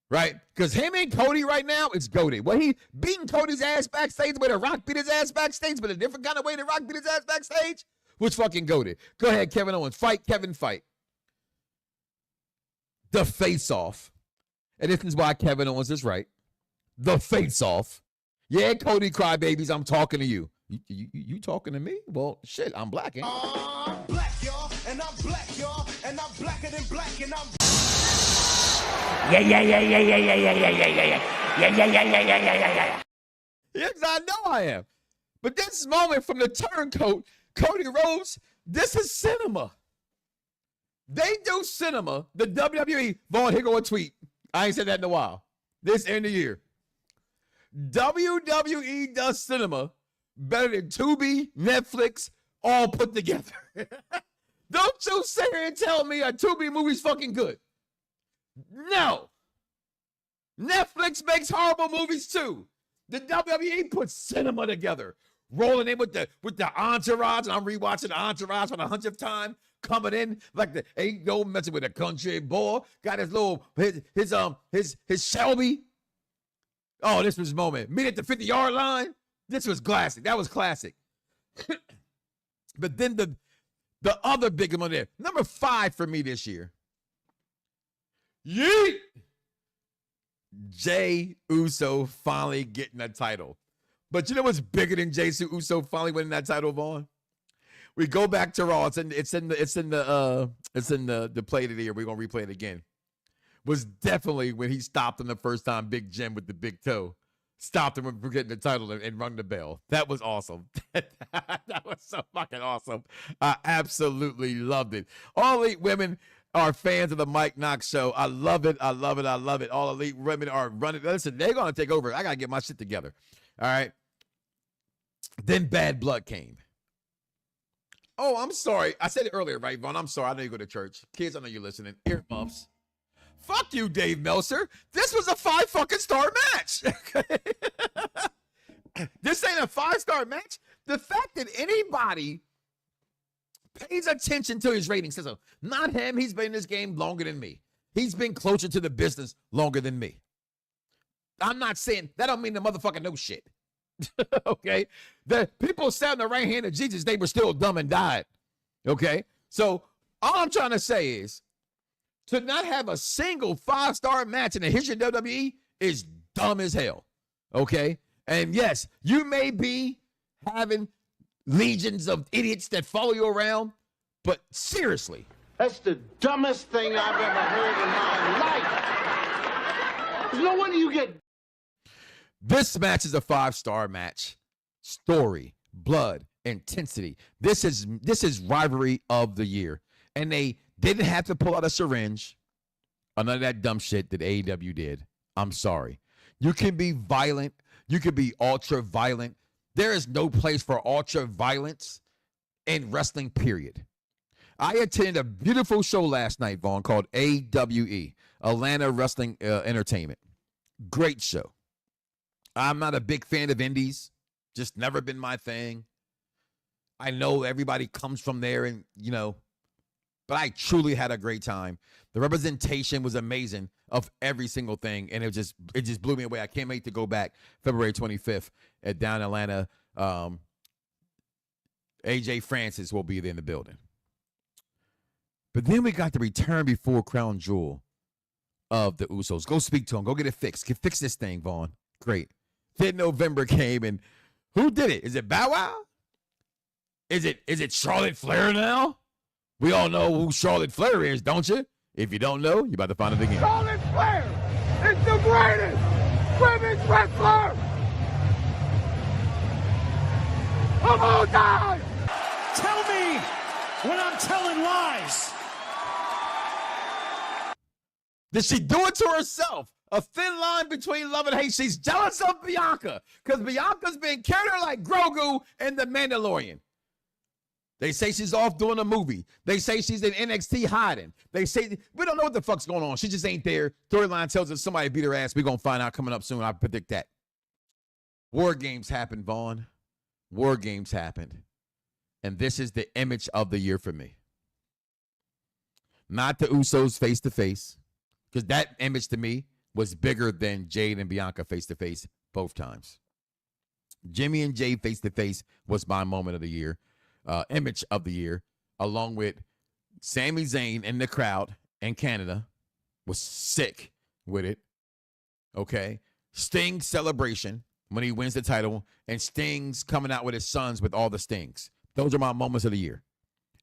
Right? Because him and Cody right now, it's goated. Well, he beating Cody's ass backstage the way The Rock beat his ass backstage, but a different kind of way The Rock beat his ass backstage. Was fucking goated. Go ahead, Kevin Owens. Fight, Kevin, fight. The face-off. And this is why Kevin Owens is right. The face-off. Yeah, Cody crybabies, I'm talking to you. You talking to me? Well, shit, I'm black, ain't
I'm black, y'all, and I'm black, y'all, and I'm blacker than black, and I'm...
Yeah. Yes, I know I am. But this moment from the turncoat, Cody Rhodes, this is cinema. They do cinema. The WWE, Vaughn, here go a tweet. I ain't said that in a while. This end of the year. WWE does cinema better than Tubi, Netflix, all put together. Don't you sit here and tell me a Tubi movie's fucking good. No. Netflix makes horrible movies too. The WWE puts cinema together. Rolling in with the entourage, and I'm rewatching the entourage for the 100th time. Coming in like the ain't no messing with a country boy. Got his little his Shelby. Oh, this was his moment. Meet at the 50-yard line. This was classic. That was classic. But then the other big one there, number 5 for me this year. Yeet! Jey Uso finally getting a title. But you know what's bigger than Jey Uso finally winning that title, Vaughn? We go back to Raw. It's in the play of the year. We're gonna replay it again. Was definitely when he stopped him the first time, Big Jim with the big toe. Stopped him from getting the title and rung the bell. That was awesome. That was so fucking awesome. I absolutely loved it. All Elite women are fans of the Mike Knoxxx Show. I love it. I love it. I love it. All Elite women are running. Listen, they're gonna take over. I gotta get my shit together. All right. Then Bad Blood came. Oh, I'm sorry. I said it earlier, right, Vaughn? I'm sorry. I know you go to church. Kids, I know you're listening. Earmuffs. Fuck you, Dave Meltzer. This was a 5 fucking star match. This ain't a 5-star match. The fact that anybody pays attention to his ratings. So not him. He's been in this game longer than me. He's been closer to the business longer than me. I'm not saying that don't mean the motherfucker knows shit. Okay? The people sat in the right hand of Jesus, they were still dumb and died. Okay? So all I'm trying to say is to not have a single 5-star match in the history of WWE is dumb as hell. Okay? And yes, you may be having legions of idiots that follow you around, but seriously.
That's the dumbest thing I've ever heard in my life. There's no wonder you get...
This match is a 5-star match. Story, blood, intensity. This is rivalry of the year. And they didn't have to pull out a syringe or none of that dumb shit that AEW did. I'm sorry. You can be violent. You can be ultra violent. There is no place for ultra violence in wrestling, period. I attended a beautiful show last night, Vaughn, called AWE, Atlanta Wrestling Entertainment. Great show. I'm not a big fan of indies. Just never been my thing. I know everybody comes from there and, you know, but I truly had a great time. The representation was amazing of every single thing, and it just blew me away. I can't wait to go back February 25th at down Atlanta. AJ Francis will be there in the building. But then we got the return before Crown Jewel of the Usos. Go speak to him. Go get it fixed. Fix this thing, Vaughn. Great. Then November came, and who did it? Is it Bow Wow? Is it Charlotte Flair now? We all know who Charlotte Flair is, don't you? If you don't know, you're about to find it again.
Charlotte Flair is the greatest women's wrestler of all time.
Tell me when I'm telling lies.
Did she do it to herself? A thin line between love and hate. She's jealous of Bianca because Bianca's been carrying her like Grogu in The Mandalorian. They say she's off doing a movie. They say she's in NXT hiding. They say, we don't know what the fuck's going on. She just ain't there. Storyline tells us somebody beat her ass. We're going to find out coming up soon. I predict that. War Games happened, Vaughn. War Games happened. And this is the image of the year for me. Not the Usos face-to-face, because that image to me was bigger than Jade and Bianca face-to-face both times. Jimmy and Jade face-to-face was my moment of the year. Image of the year, along with Sami Zayn in the crowd in Canada, was sick with it. Okay. Sting's celebration when he wins the title, and Sting's coming out with his sons with all the Stings. Those are my moments of the year.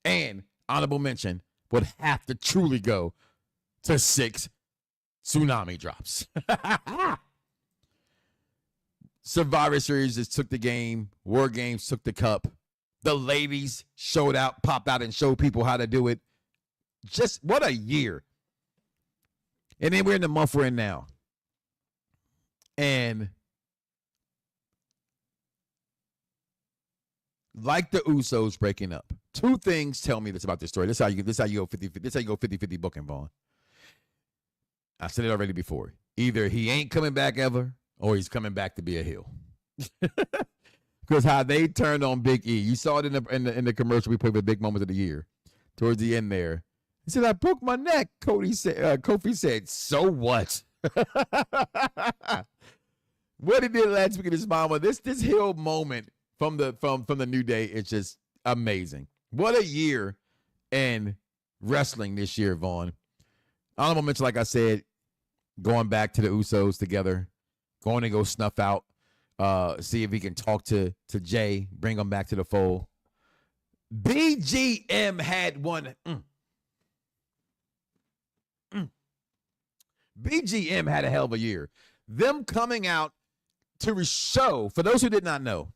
And honorable mention would have to truly go to 6 tsunami drops. Survivor Series just took the game. War Games took the cup. The ladies showed out, popped out, and showed people how to do it. Just what a year. And then we're in the month we're in now. And like the Usos breaking up, 2 things tell me this about this story. This is how you go 50-50. This is how you go 50-50 booking, Vaughn. I said it already before. Either he ain't coming back ever, or he's coming back to be a heel. Because how they turned on Big E. You saw it in the commercial we played with Big Moments of the Year. Towards the end there. He said, I broke my neck. Kofi said, so what? What he did last week in his mama. This heel moment from the New Day is just amazing. What a year in wrestling this year, Vaughn. Honorable mention, like I said, going back to the Usos together, going to go snuff out. See if he can talk to Jay, bring him back to the fold. BGM had one. BGM had a hell of a year. Them coming out to show, for those who did not know,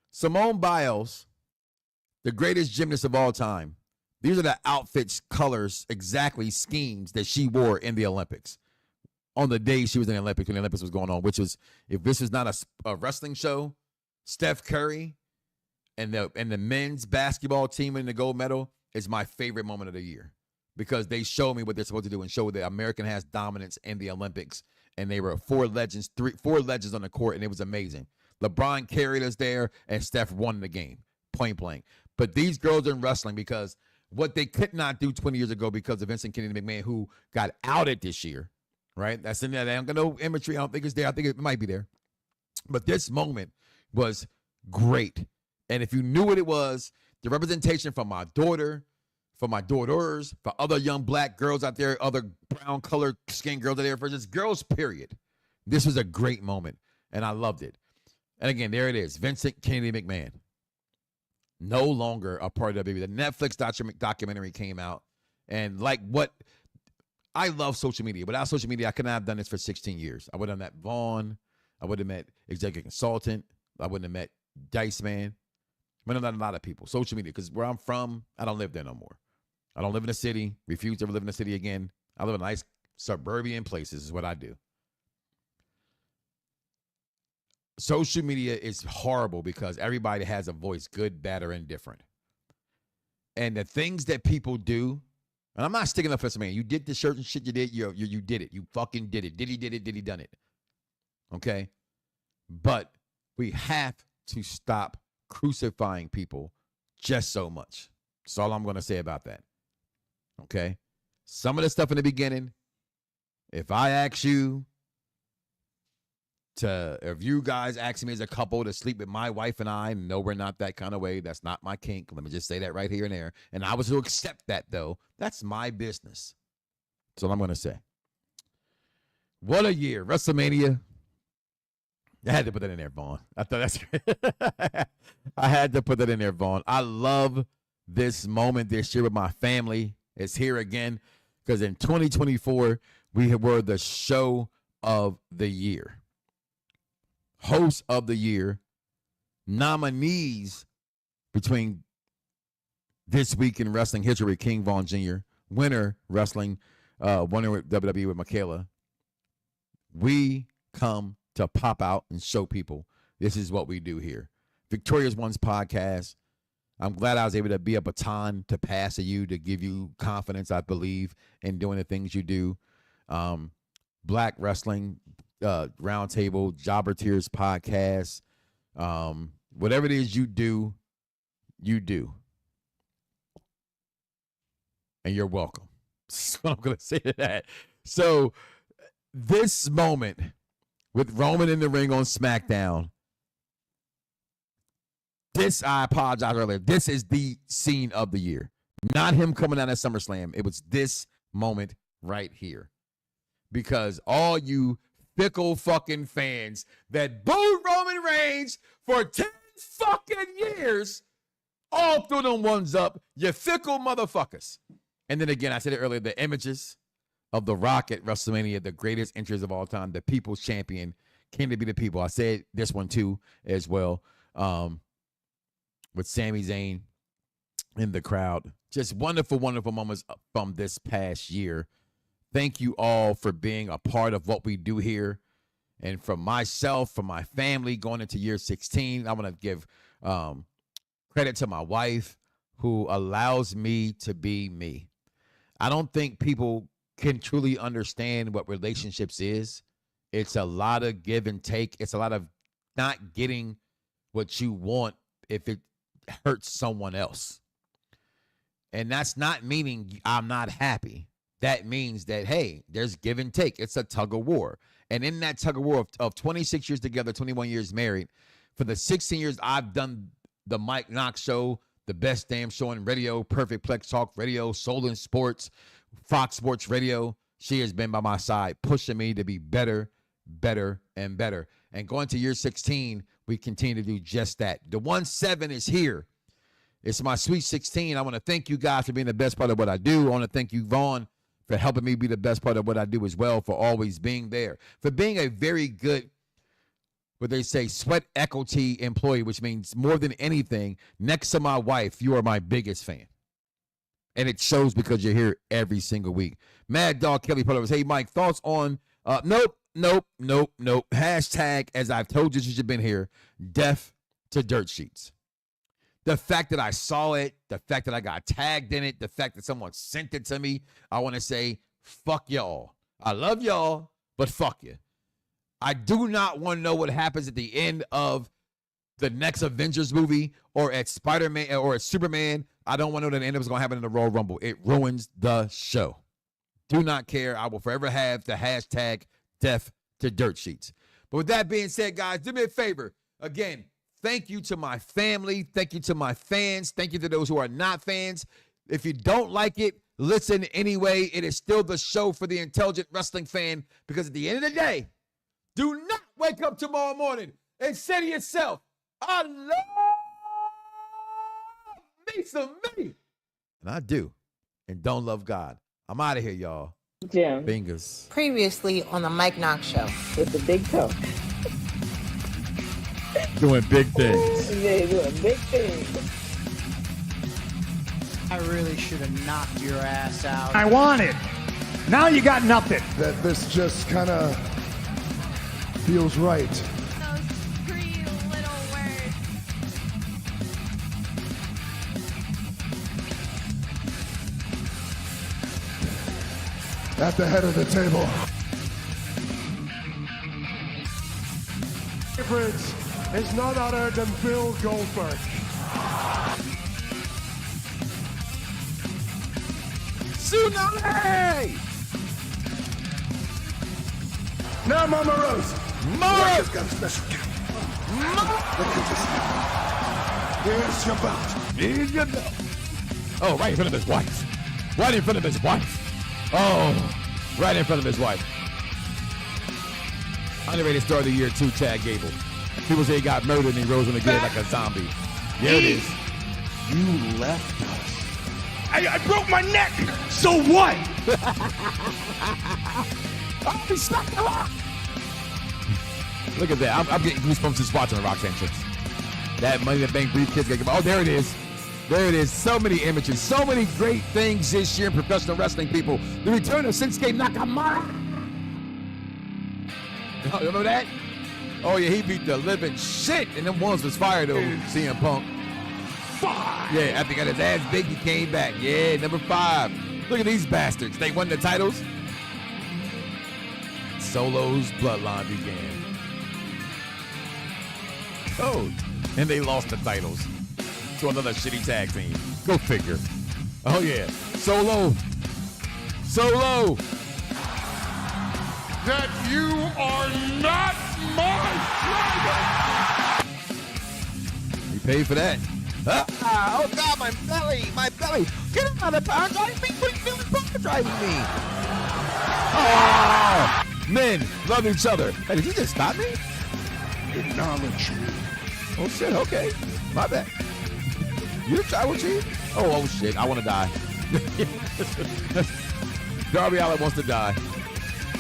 Simone Biles, the greatest gymnast of all time. These are the outfits, colors, exactly schemes that she wore in the Olympics. On the day she was in the Olympics, when the Olympics was going on, which was, if this was not a wrestling show, Steph Curry and the men's basketball team in the gold medal is my favorite moment of the year because they show me what they're supposed to do and show that American has dominance in the Olympics. And they were four legends on the court, and it was amazing. LeBron carried us there, and Steph won the game, point blank. But these girls are in wrestling because what they could not do 20 years ago because of Vincent Kennedy McMahon, who got outed this year, right? That's in there. I don't got no imagery. I don't think it's there. I think it might be there. But this moment was great. And if you knew what it was, the representation from my daughter, for my daughters, for other young black girls out there, other brown colored skin girls out there, for just girls, period. This was a great moment, and I loved it. And again, there it is, Vincent Kennedy McMahon. No longer a part of WWE. The Netflix documentary came out, and like what, I love social media. Without social media, I could not have done this for 16 years. I would have met Vaughn. I would have met Executive Consultant. I wouldn't have met Dice Man. I would have met a lot of people. Social media, because where I'm from, I don't live there no more. I don't live in a city. Refuse to ever live in a city again. I live in nice suburban places is what I do. Social media is horrible because everybody has a voice, good, bad, or indifferent. And the things that people do, and I'm not sticking up for some man. You did the certain shit you did. You did it. You fucking did it. Did he done it? Okay? But we have to stop crucifying people just so much. That's all I'm going to say about that. Okay? Some of the stuff in the beginning, if I ask you if you guys ask me as a couple to sleep with my wife and I, no, we're not that kind of way. That's not my kink. Let me just say that right here and there. And I was to accept that, though. That's my business. That's all I'm going to say. What a year. WrestleMania. I had to put that in there, Vaughn. I thought that's I had to put that in there, Vaughn. I love this moment this year with my family. It's here again because in 2024, we were the show of the year. Host of the year, nominees between This Week in Wrestling History, King Vaughn Jr., winner wrestling, winner with WWE with Michaela. We come to pop out and show people this is what we do here. Victorious Ones podcast. I'm glad I was able to be a baton to pass to you, to give you confidence, I believe, in doing the things you do. Black Wrestling Roundtable, Jobber Tears podcast, whatever it is you do, and you're welcome. That's what I'm gonna say to that. So this moment with Roman in the ring on SmackDown, I apologize earlier. This is the scene of the year, not him coming out at SummerSlam. It was this moment right here, because all you fickle fucking fans that booed Roman Reigns for 10 fucking years, all threw them ones up, you fickle motherfuckers. And then again, I said it earlier, the images of The Rock at WrestleMania, the greatest entrance of all time, the people's champion, came to be the people. I said this one too as well, with Sami Zayn in the crowd. Just wonderful, wonderful moments from this past year. Thank you all for being a part of what we do here. And from myself, from my family, going into year 16, I want to give credit to my wife, who allows me to be me. I don't think people can truly understand what relationships is. It's a lot of give and take. It's a lot of not getting what you want if it hurts someone else. And that's not meaning I'm not happy. That means that, hey, there's give and take. It's a tug of war. And in that tug of war of 26 years together, 21 years married, for the 16 years I've done the Mike Knoxxx Show, the best damn show in radio, Perfect Plex Talk Radio, Soul in Sports, Fox Sports Radio, she has been by my side, pushing me to be better, better, and better. And going to year 16, we continue to do just that. The 1-7 is here. It's my Sweet 16. I want to thank you guys for being the best part of what I do. I want to thank you, Vaughn, for helping me be the best part of what I do as well, for always being there, for being a very good, what they say, sweat equity employee, which means more than anything, next to my wife, you are my biggest fan. And it shows because you're here every single week. Mad Dog Kelly Pullovers, hey, Mike, thoughts on, nope. Hashtag, as I've told you since you've been here, death to dirt sheets. The fact that I saw it, the fact that I got tagged in it, the fact that someone sent it to me, I want to say, fuck y'all. I love y'all, but fuck you. I do not want to know what happens at the end of the next Avengers movie or at Spider-Man or at Superman, I don't want to know that what's going to happen in the Royal Rumble. It ruins the show. Do not care. I will forever have the hashtag death to dirt sheets. But with that being said, guys, do me a favor. Again, thank you to my family. Thank you to my fans. Thank you to those who are not fans. If you don't like it, listen anyway. It is still the show for the intelligent wrestling fan, because at the end of the day, do not wake up tomorrow morning and say to yourself, I love me some me. And I do. And don't love God. I'm out of here, y'all.
Jim.
Fingers.
Previously on the Mike Knoxxx Show.
With the big toe.
Doing big things.
They're doing big things.
I really should have knocked your ass out.
I want it. Now you got nothing.
That this just kind of feels right.
Those 3 little words.
At the head of the table. Favorites is none other than Bill Goldberg.
Tsunami!
Now, Mama Rose.
Mama!
Got a special gift. Look at this. Here's your belt.
Here's your belt. Oh, right in front of his wife. Right in front of his wife. Oh, right in front of his wife. Underrated star of the year, too, Chad Gable. People say he got murdered and he rose from the dead like a zombie. There it is.
You left us.
I broke my neck. So what?
Oh, he stuck the rock. Look at that. I'm getting goosebumps just watching the Rock's entrance. That Money in the Bank briefcase. Oh, there it is. There it is. So many images. So many great things this year in professional wrestling, people. The return of Shinsuke Nakamura. You remember that? Oh, yeah, he beat the living shit. And them ones was fired, though, CM Punk.
5.
Yeah, after he got his ass big, he came back. Yeah, number 5. Look at these bastards. They won the titles. Solo's bloodline began. Oh, and they lost the titles to another shitty tag team. Go figure. Oh, yeah. Solo.
That you are not my driver.
You paid for that. Oh, God, my belly. Get out of the car. Driving me. What are you doing? Driving me. Oh, men love each other. Hey, did you just stop me?
Acknowledge me.
Oh, shit. Okay. My bad. You the tribal chief? Oh, shit. I want to die. Darby Allin wants to die.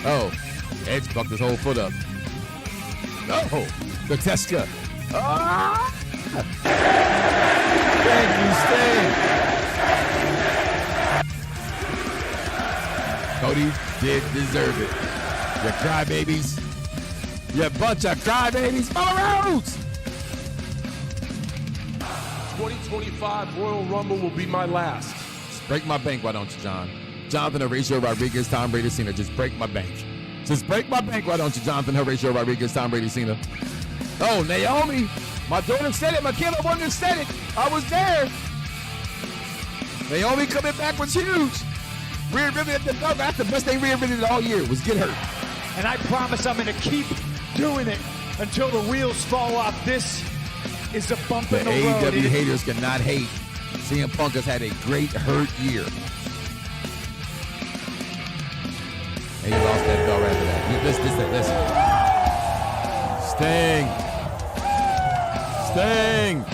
Oh, Edge fucked his whole foot up. Oh, the Teska. Ah! Thank you, Sting. Cody did deserve it. You crybabies. You bunch of crybabies. Mama Rose!
2025 Royal Rumble will be my last.
Just break my bank, why don't you, John? Jonathan Horatio Rodriguez, Tom Brady, Cena. Just break my bank. Just break my bank, why don't you, Jonathan Horatio Rodriguez, Tom Brady, Cena. Oh, Naomi. My daughter said it. My kid wouldn't have said it. I was there. Naomi coming back was huge. Rhea Ripley at the dog. That's the best thing Rhea Ripley did all year was get hurt.
And I promise I'm going to keep doing it until the wheels fall off. This is a bump in the road.
The AEW haters cannot hate. CM Punk has had a great hurt year. And he lost that belt right after that. Listen. Sting.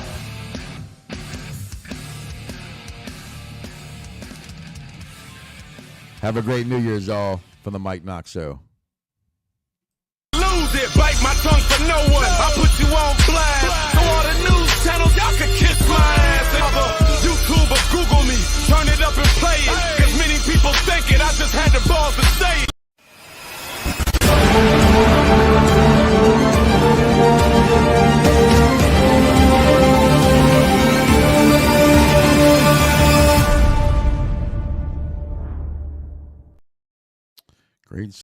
Have a great New Year's, y'all, from the Mike Knoxxx Show.
Lose it, bite my tongue for no one. I put you on blast. So all the news channels, y'all can kiss my ass. YouTube or Google me, turn it up and play it. Cause many people think it, I just had the balls to say it.